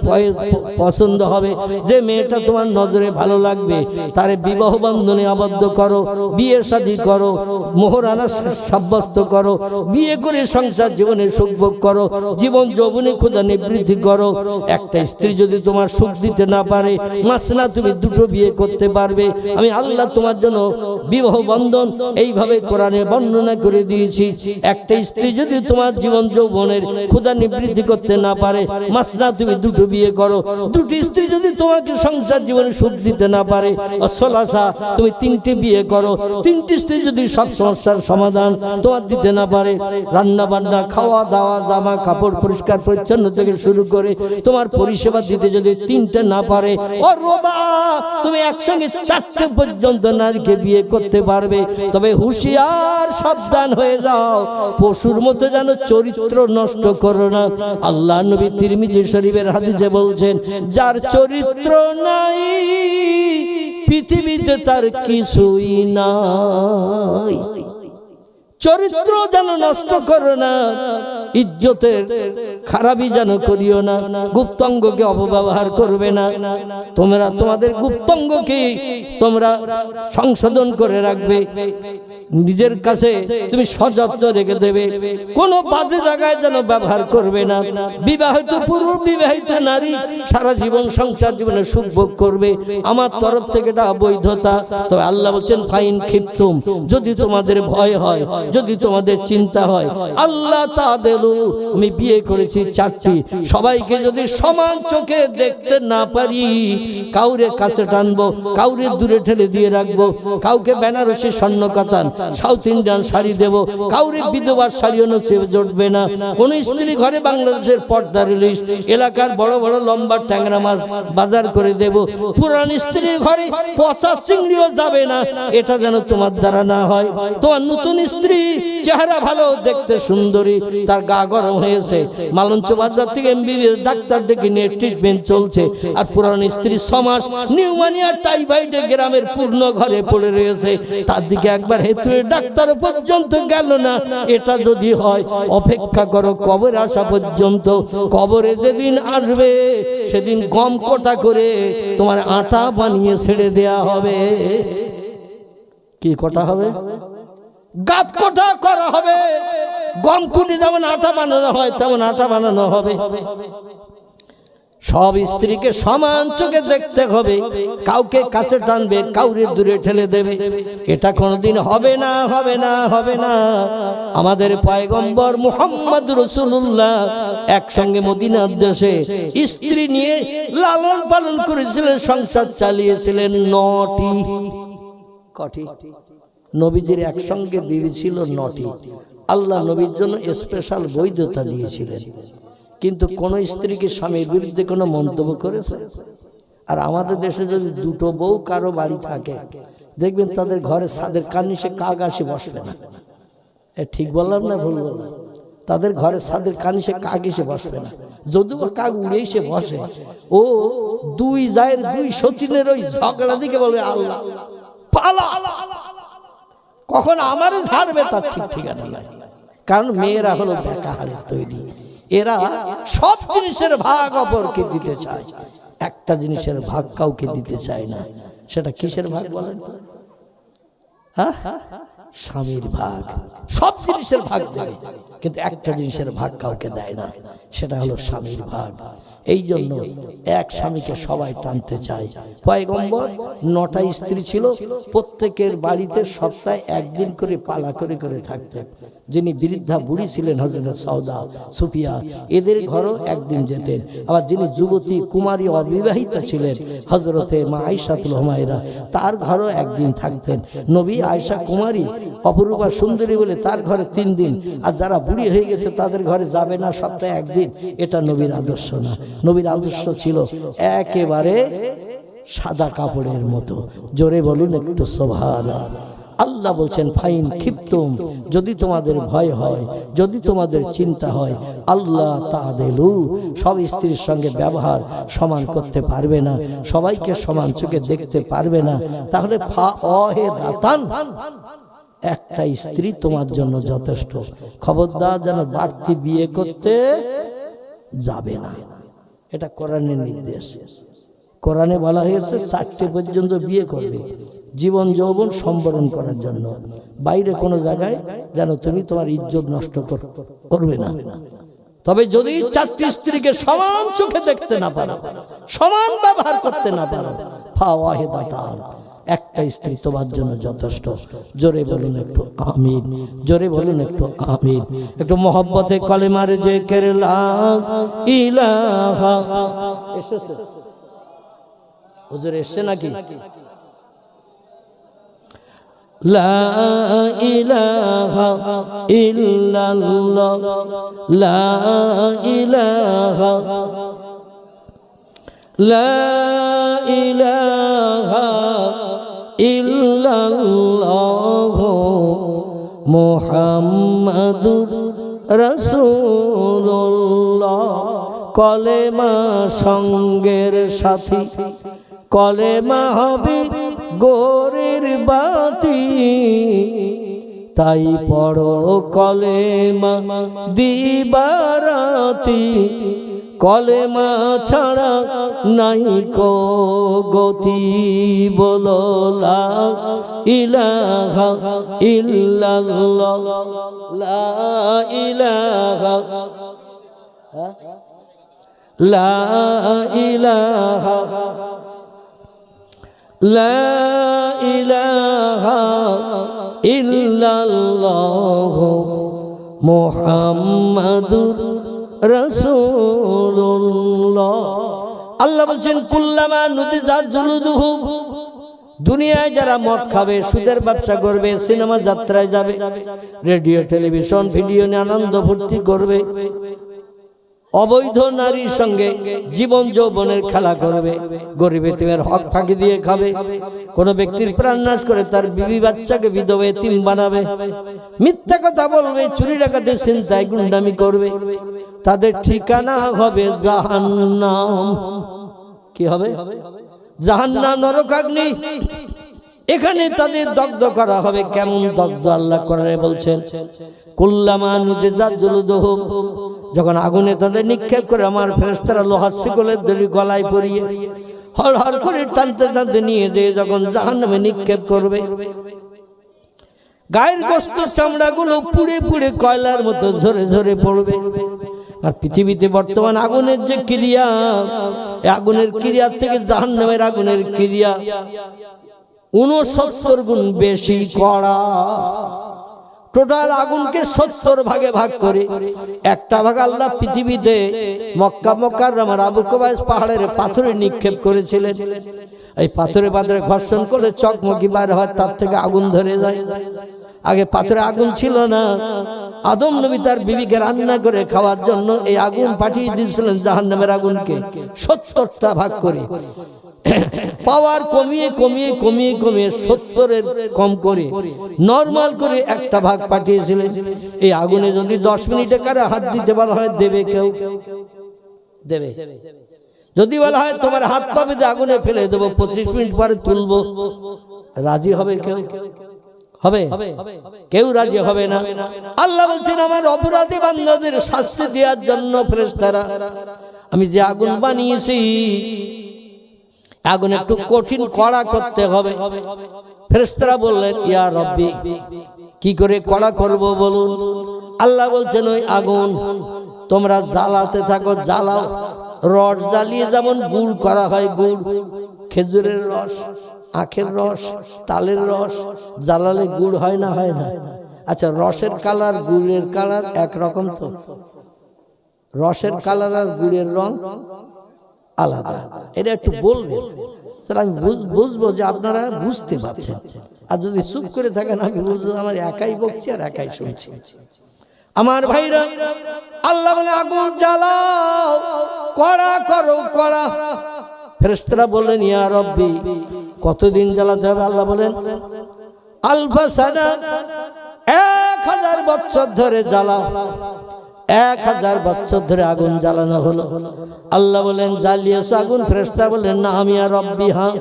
পছন্দ হবে, যে মেয়েটা তোমার নজরে ভালো লাগবে, তারে বিবাহ বন্ধনে আবদ্ধ করো, বিয়ে শাদী করো, মোহরানা সাব্যস্ত করো, বিয়ে করে সংসার জীবনে সুখ ভোগ করো, জীবন যৌবনে ক্ষুধা নিবৃত্তি করো। একটা স্ত্রী যদি তোমার সুখ দিতে না পারে, মাসনা, তুমি দুটো বিয়ে করতে পারবে। আমি আল্লাহ তোমার জন্য বিবাহ বন্ধন এইভাবে কোরআনে বর্ণনা করে দিয়েছি। একটা স্ত্রী যদি তোমার জীবন যৌবনের ক্ষুধা নিবৃত্তি করতে না পারে, মাসনা, তুমি দুটো বিয়ে করো। দুটি স্ত্রী যদি তোমাকে সংসার জীবনে সুখ দিতে না পারে, অসলাসা, তুমি তিনটে বিয়ে করো। তিনটি স্ত্রী যদি সব সমস্যার সমাধান তোমার দিতে না পারে, রান্না বান্না, খাওয়া দাওয়া, জামা কাপড়, পরিষ্কার পরিচ্ছন্ন থেকে শুরু করে তোমার পরিষেবা দিতে যদি তিনটে না পারে, ও রোবা, তুমি একসঙ্গে চারটে পর্যন্ত নারীকে বিয়ে করতে পারবে। তবে হুঁশিয়ার, সাবধান হয়ে যাও, পশুর মতো যেন চরিত্র নষ্ট করো না। আল্লাহ নবী তিরমিজি শরীফের হাদিসে বলছেন, যার চরিত্র নাই পৃথিবীতে তার কিছুই নাই। চরিত্র যেন নষ্ট করো না, ইজ্জতের খারাপি যেন করিও না, গুপ্তাঙ্গকে অপব্যবহার করবে না। তোমরা তোমাদের গুপ্তাঙ্গকে তোমরা সংশোধন করে রাখবে, নিজের কাছে তুমি সযত্ন রেখে দেবে, কোনো বাজে জায়গায় যেন ব্যবহার করবে না। বিবাহিত পুরুষ, বিবাহিত নারী সারা জীবন সংসার জীবনে সুখ ভোগ করবে, আমার তরফ থেকে এটা বৈধতা। তবে আল্লাহ বলছেন, ফাইন খিফতুম, যদি তোমাদের ভয় হয়, যদি তোমাদের চিন্তা হয়, আল্লাহ তাদেলু, আমি বিয়ে করেছি চারটি, সবাইকে যদি সমান চোখে দেখতে না পারি, কাউরে কাছে টানবো, কাউরে দূরে ঠেলে দিয়ে রাখবো, কাউকে বেনারসি স্বর্ণ কাতান, সাউথ ইন্ডিয়ান শাড়ি দেব, কাউরে বিধবার শাড়িও নসিবে জুটবে না। কোন স্ত্রী ঘরে বাংলাদেশের পর্দা রিলিজ, এলাকার বড় বড় লম্বা ট্যাংরা মাছ বাজার করে দেব, পুরান স্ত্রীর ঘরে পচা চিংড়িও যাবে না, এটা যেন তোমার দ্বারা না হয়। তোমার নতুন স্ত্রী চেহারা ভালো, দেখতে সুন্দরী, তার গা গরম হয়েছে, মালঞ্চ বাজার থেকে এমবিবিএস ডাক্তার ডেকে নিয়ে ট্রিটমেন্ট চলছে, আর পুরান স্ত্রী সমাজ নিউমোনিয়া টাইফয়েডে গ্রামের পূর্ণ ঘরে পড়ে রয়েছে, তার দিকে একবার হেতুরে ডাক্তার পর্যন্ত গেল না। এটা যদি হয়, অপেক্ষা করো কবর আসা পর্যন্ত। কবরে যেদিন আসবে, সেদিন গম কোটা করে তোমার আটা বানিয়ে ছেড়ে দেয়া হবে। কি কোটা হবে? গাত কোটা করা হবে। গম কুটি যেমন আটা বানানো হয়, তেমন আটা বানানো হবে। সব স্ত্রীকে সমান চোখে দেখতে হবে, কাউকে কাছে টানবে, কাউরে দূরে ঠেলে দেবে, এটা কোনোদিন হবে না, হবে না, হবে না। আমাদের পয়গম্বর মুহাম্মদ রাসূলুল্লাহ একসঙ্গে মদিনার দেশে স্ত্রী নিয়ে লালন পালন করেছিলেন, সংসার চালিয়েছিলেন 9টি। কটি? নবীজির একসঙ্গে বিবি ছিল 9টি। আল্লাহ নবীর জন্য স্পেশাল বৈধতা দিয়েছিলেন, কিন্তু কোন স্ত্রী কি স্বামীর বিরুদ্ধে কোনো মন্তব্য করেছে? আর আমাদের দেশে যদি দুটো বউ কারো বাড়ি থাকে, দেখবেন তাদের ঘরে ছাদের কার্নিশে কাক আসে বসবে না। ঠিক বললাম না ভুল বললাম? তাদের ঘরে ছাদের কার্নিশে কাক এসে বসবে না, যদিও কাক উড়ে এসে বসে, ও দুই জায়ের দুই সতীনের ওই ঝগড়া দিকে বলবে, আল্লাহ পালা, কখন আমারে ছাড়বে তার ঠিক ঠিকানা নাই। কারণ মেয়েরা হলো বেকাহারের তৈরি, এরা সব জিনিসের ভাগ অপরকে দিতে চায়, একটা জিনিসের ভাগ কাউকে দিতে চায় না। সেটা কিসের ভাগ বলেন? হ্যাঁ, স্বামীর ভাগ। সব জিনিসের ভাগ দেবে, কিন্তু একটা জিনিসের ভাগ কাউকে দেয় না, সেটা হলো স্বামীর ভাগ। এই জন্য এক স্বামীকে সবাই টানতে চায়। পয়গম্বর 9টা স্ত্রী ছিল, প্রত্যেকের বাড়িতে সপ্তাহে একদিন করে পালা করে করে থাকতেন। যিনি বৃদ্ধা বুড়ি ছিলেন হযরত সওদা, সুফিয়া, এদের ঘরও একদিন যেতেন। আবার যিনি যুবতী কুমারী অবিবাহিতা ছিলেন হযরতে মা আয়েশাতুল হুমায়রা, তার ঘরও একদিন থাকতেন। নবী আয়েশা কুমারী অপরূপা সুন্দরী বলে তার ঘরে 3 দিন, আর যারা বুড়ি হয়ে গেছে তাদের ঘরে যাবে না, সপ্তাহে একদিন। এটা নবীর আদর্শ না। নবীর আদর্শ ছিল একেবারে সাদা কাপড়ের মতো। জোরে বলুন একটু সুবহানাল্লাহ। আল্লাহ বলছেন ফাইন খিপ্তুম, যদি তোমাদের ভয় হয়, যদি তোমাদের চিন্তা হয়, আল্লাহ তাদেলু, সব স্ত্রীর সঙ্গে ব্যবহার সমান করতে পারবে না, সবাইকে সমান চোখে দেখতে পারবে না, তাহলে ফা অহে দাতান, একটা স্ত্রী তোমার জন্য যথেষ্ট। খবরদার যেন বাড়তি বিয়ে করতে যাবে না, এটা কোরআনের নির্দেশ। কোরআনে বলা হয়েছে 4টে পর্যন্ত বিয়ে করবে, জীবন যৌবন সম্বরণ করার জন্য। বাইরে কোনো জায়গায় যেন তুমি তোমার ইজ্জত নষ্ট করবে না। তবে যদি 4টি স্ত্রীকে সমান চোখে দেখতে না পারো, সমান ব্যবহার করতে না পারো, ফা ওয়াহিদাতান, একটা স্ত্রী তোমার জন্য যথেষ্ট। জোরে বলুন একটু আমিন, জোরে বলুন একটু আমিন। একটু মহব্বতে কলেমার জিকির লা ইলাহা। এসেছে হুজুর, এসছে নাকি? লা ইলাহা ইল্লাল্লাহ, লা ইলাহা, লা ইলাহা ইল্লাল্লাহ মুহাম্মাদুর রাসূলুল্লাহ। কলেমা সঙ্গের সাথী, কলেমা হবে গোরের বাতি, তাই পড়ো কলেমা দিবারাতি, কলেমা ছাড়া নাই কো গতি, বলো লা ইলাহা ইল্লাল্লাহ, লা ইলাহা, লা ইলাহা, লা ইলাহা ইল্লাল্লাহ মুহাম্মাদুর রাসূলুল্লাহ। আল্লাহ বলছেন কুল্লামা নুদিজাত জুলুদুহু, দুনিয়ায় যারা মদ খাবে, সুদের ব্যবসা করবে, সিনেমা যাত্রায় যাবে, রেডিও টেলিভিশন ভিডিও নিয়ে আনন্দ ফুর্তি করবে, অবৈধ নারীর সঙ্গে জীবন যৌবনের খেলা করবে, গরিব এতিমের হক ফাঁকি দিয়ে খাবে, কোন ব্যক্তির প্রাণ নাশ করে তার বিবি বাচ্চাকে বিধবা এতিম বানাবে, মিথ্যা কথা বলবে, চুরি ডাকাতি ছিনতাই গুন্ডামি করবে, তাদের ঠিকানা হবে জাহান্নাম। কি হবে? জাহান্নাম, নরকাগ্নি। এখানে তাদের দগ্ধ করা হবে। কেমন দগ্ধ? আল্লাহ কোরআনে বলছেন কুল্লামা নুদিজাত জুলুদুহু, যখন আগুনে তাদের নিক্ষেপ করে আমার ফেরেশতারা লোহার শিকলের দড়ি গলায় পরিয়ে হর হর করে টানতে টানতে নিয়ে যেয়ে যখন জাহান্নামে নিক্ষেপ করবে, গায়ের গোস্ত চামড়াগুলো পুড়ে পুড়ে কয়লার মতো ঝরে ঝরে পড়বে। আর পৃথিবীতে বর্তমান আগুনের যে ক্রিয়া, আগুনের ক্রিয়ার থেকে জাহান্নামের আগুনের ক্রিয়া 69 গুণ বেশি কড়া। টোটাল আগুনকে 70 ভাগে ভাগ করে একটা ভাগ আল্লাহ পৃথিবীতে মক্কা মুকাররমার আবু কুবাইস পাহাড়ের পাথরে নিক্ষেপ করেছিলেন। এই পাথরে পাথরে ঘর্ষণ করলে চকমকি বার হয়, তার থেকে আগুন ধরে যায়। আগে পাথরে আগুন ছিল না। আদম নবী তার বিবিকে রান্না করে খাওয়ার জন্য এই আগুন পাঠিয়ে দিয়েছিলেন জাহান্নামের আগুনকে 70টা ভাগ করে। পাওয়ার কমিয়ে কমিয়ে কমিয়ে কমিয়ে 70-এর কম করে নরমাল করে একটা ভাগ পাঠিয়েছিলেন। এই আগুনে যদি 10 মিনিটে কারে হাত দিতে বলা হয়, দেবে কেউ? দেবে? যদি বলা হয় তোমার হাত পা বেঁধে আগুনে ফেলে দেবো, 25 মিনিট পরে তুলবো, রাজি হবে কেউ? হবে? কেউ রাজি হবে না। আল্লাহ বলছেন আমার অপরাধী বান্দাদের শাস্তি দেওয়ার জন্য ফেরেশতারা আমি যে আগুন বানিয়েছি, আগুন একটু কঠিন কড়া করতে হবে। ফেরেশতারা বললেন ইয়া রব্বি, কি করে কড়া করব বলুন? আল্লাহ বলছেন ওই আগুন তোমরা জ্বালাতে থাকো, জ্বালাও। রড জ্বালিয়ে যেমন গুড় করা হয়, গুড়, খেজুরের রস, আখের রস, তালের রস জ্বালালে গুড় হয় না? হয় না? আচ্ছা, রসের কালার গুড়ের কালার একরকম তো? রসের কালার আর গুড়ের রং আলাদা। এটা একটু বলবেন, তাহলে আমি বুঝবো যে আপনারা বুঝতে পারছেন। আর যদি চুপ করে থাকেন, আমি বুঝবো আমার একাই বকছি আর একাই শুনছি। আমার ভাইরা, আল্লাহ বলে আগুন জ্বালাও, কড়া করো, কড়া। ফেরেশতারা বললেন ইয়া রব্বি, কতদিন জ্বালাতে হবে? আল্লাহ বলেন আলফা সানা, 1000 বছর ধরে জ্বালাও। 1000 বছর ধরে আগুন জ্বালানো হলো। আল্লাহ বলেন জ্বালিয়েছ আগুন? ফেরেশতা বলেন না, আমি আর রব্বি হ্যাঁ।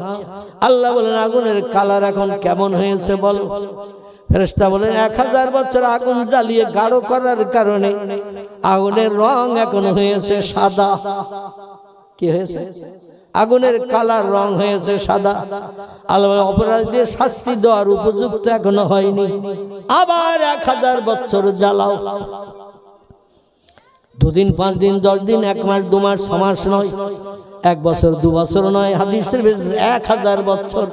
আল্লাহ বলেন আগুনের কালার এখন কেমন হয়েছে বলো? ফেরেশতা বলেন 1000 বছর আগুন জ্বালিয়ে গাঢ় করার কারণে আগুনের রং এখন হয়েছে সাদা। কি হয়েছে? আগুনের কালার রং হয়েছে সাদা। আল্লাহ অপরাধীদের শাস্তি দেওয়ার উপযুক্ত এখনো হয়নি, আবার 1000 বছর জ্বালাও। 2 দিন 5 দিন 10 দিন 1 মাস 2 মাস 6 মাস নয়, 1 বছর 2 বছর নয়, হাদিসের 1000 বছর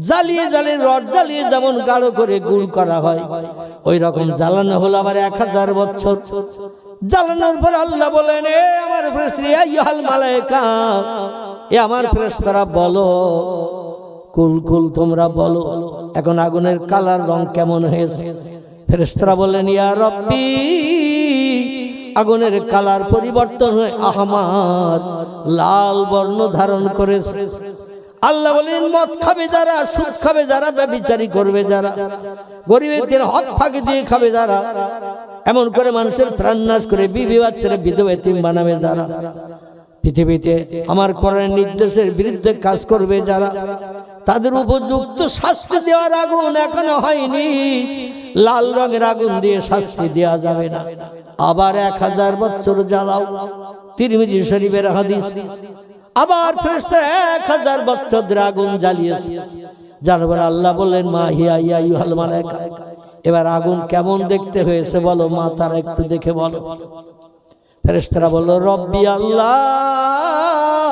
জ্বালিয়ে জ্বালিয়ে রড জ্বালিয়ে যেমন গাঢ় করে গুড় করা হয়, ওই রকম জ্বালানো হলো আবার 1000 বছর। জ্বালানোর পর আল্লাহ বলেন এ আমার ফেরেশতা, আইয়ুহাল মালায়েকা, এ আমার ফেরেশতারা বলো, কুল কুল তোমরা বলো এখন আগুনের কালার রং কেমন হয়েছে? ফেরেশতারা বলেন ইয়া রব্বি, আগুনের কালার পরিবর্তন হয়ে আহমার, লাল বর্ণ ধারণ করেছে। আল্লাহ বলেন মদ খাবে যারা, সুদ খাবে যারা, ব্যভিচারী করবে যারা, গরিবদের হক ফাঁকি দিয়ে খাবে যারা, এমন করে মানুষের প্রাণ নাশ করে বিবি বাচ্চারা বিধবা এতিম বানাবে যারা, পৃথিবীতে আমার কোরআনের নির্দেশের বিরুদ্ধে কাজ করবে যারা, তাদের উপযুক্ত শাস্তি দেওয়ার আগুন এখনো হয়নি। লাল রঙের আগুন দিয়ে শাস্তি দেওয়া যাবে না, আবার 1000 বছর জ্বালাও। তিরমিজি শরীফের হাদিস। আবার ফেরেশতা 1000 বছর ধরে আগুন জ্বালিয়েছে। জানবার আল্লাহ বললেন মা হিয়া ইয়া আইয়ুহাল মালায়েকা, এবার আগুন কেমন দেখতে হয়েছে বলো, মা তারা একটু দেখে বলো। ফেরেশতারা বলল রব্বি আল্লাহ,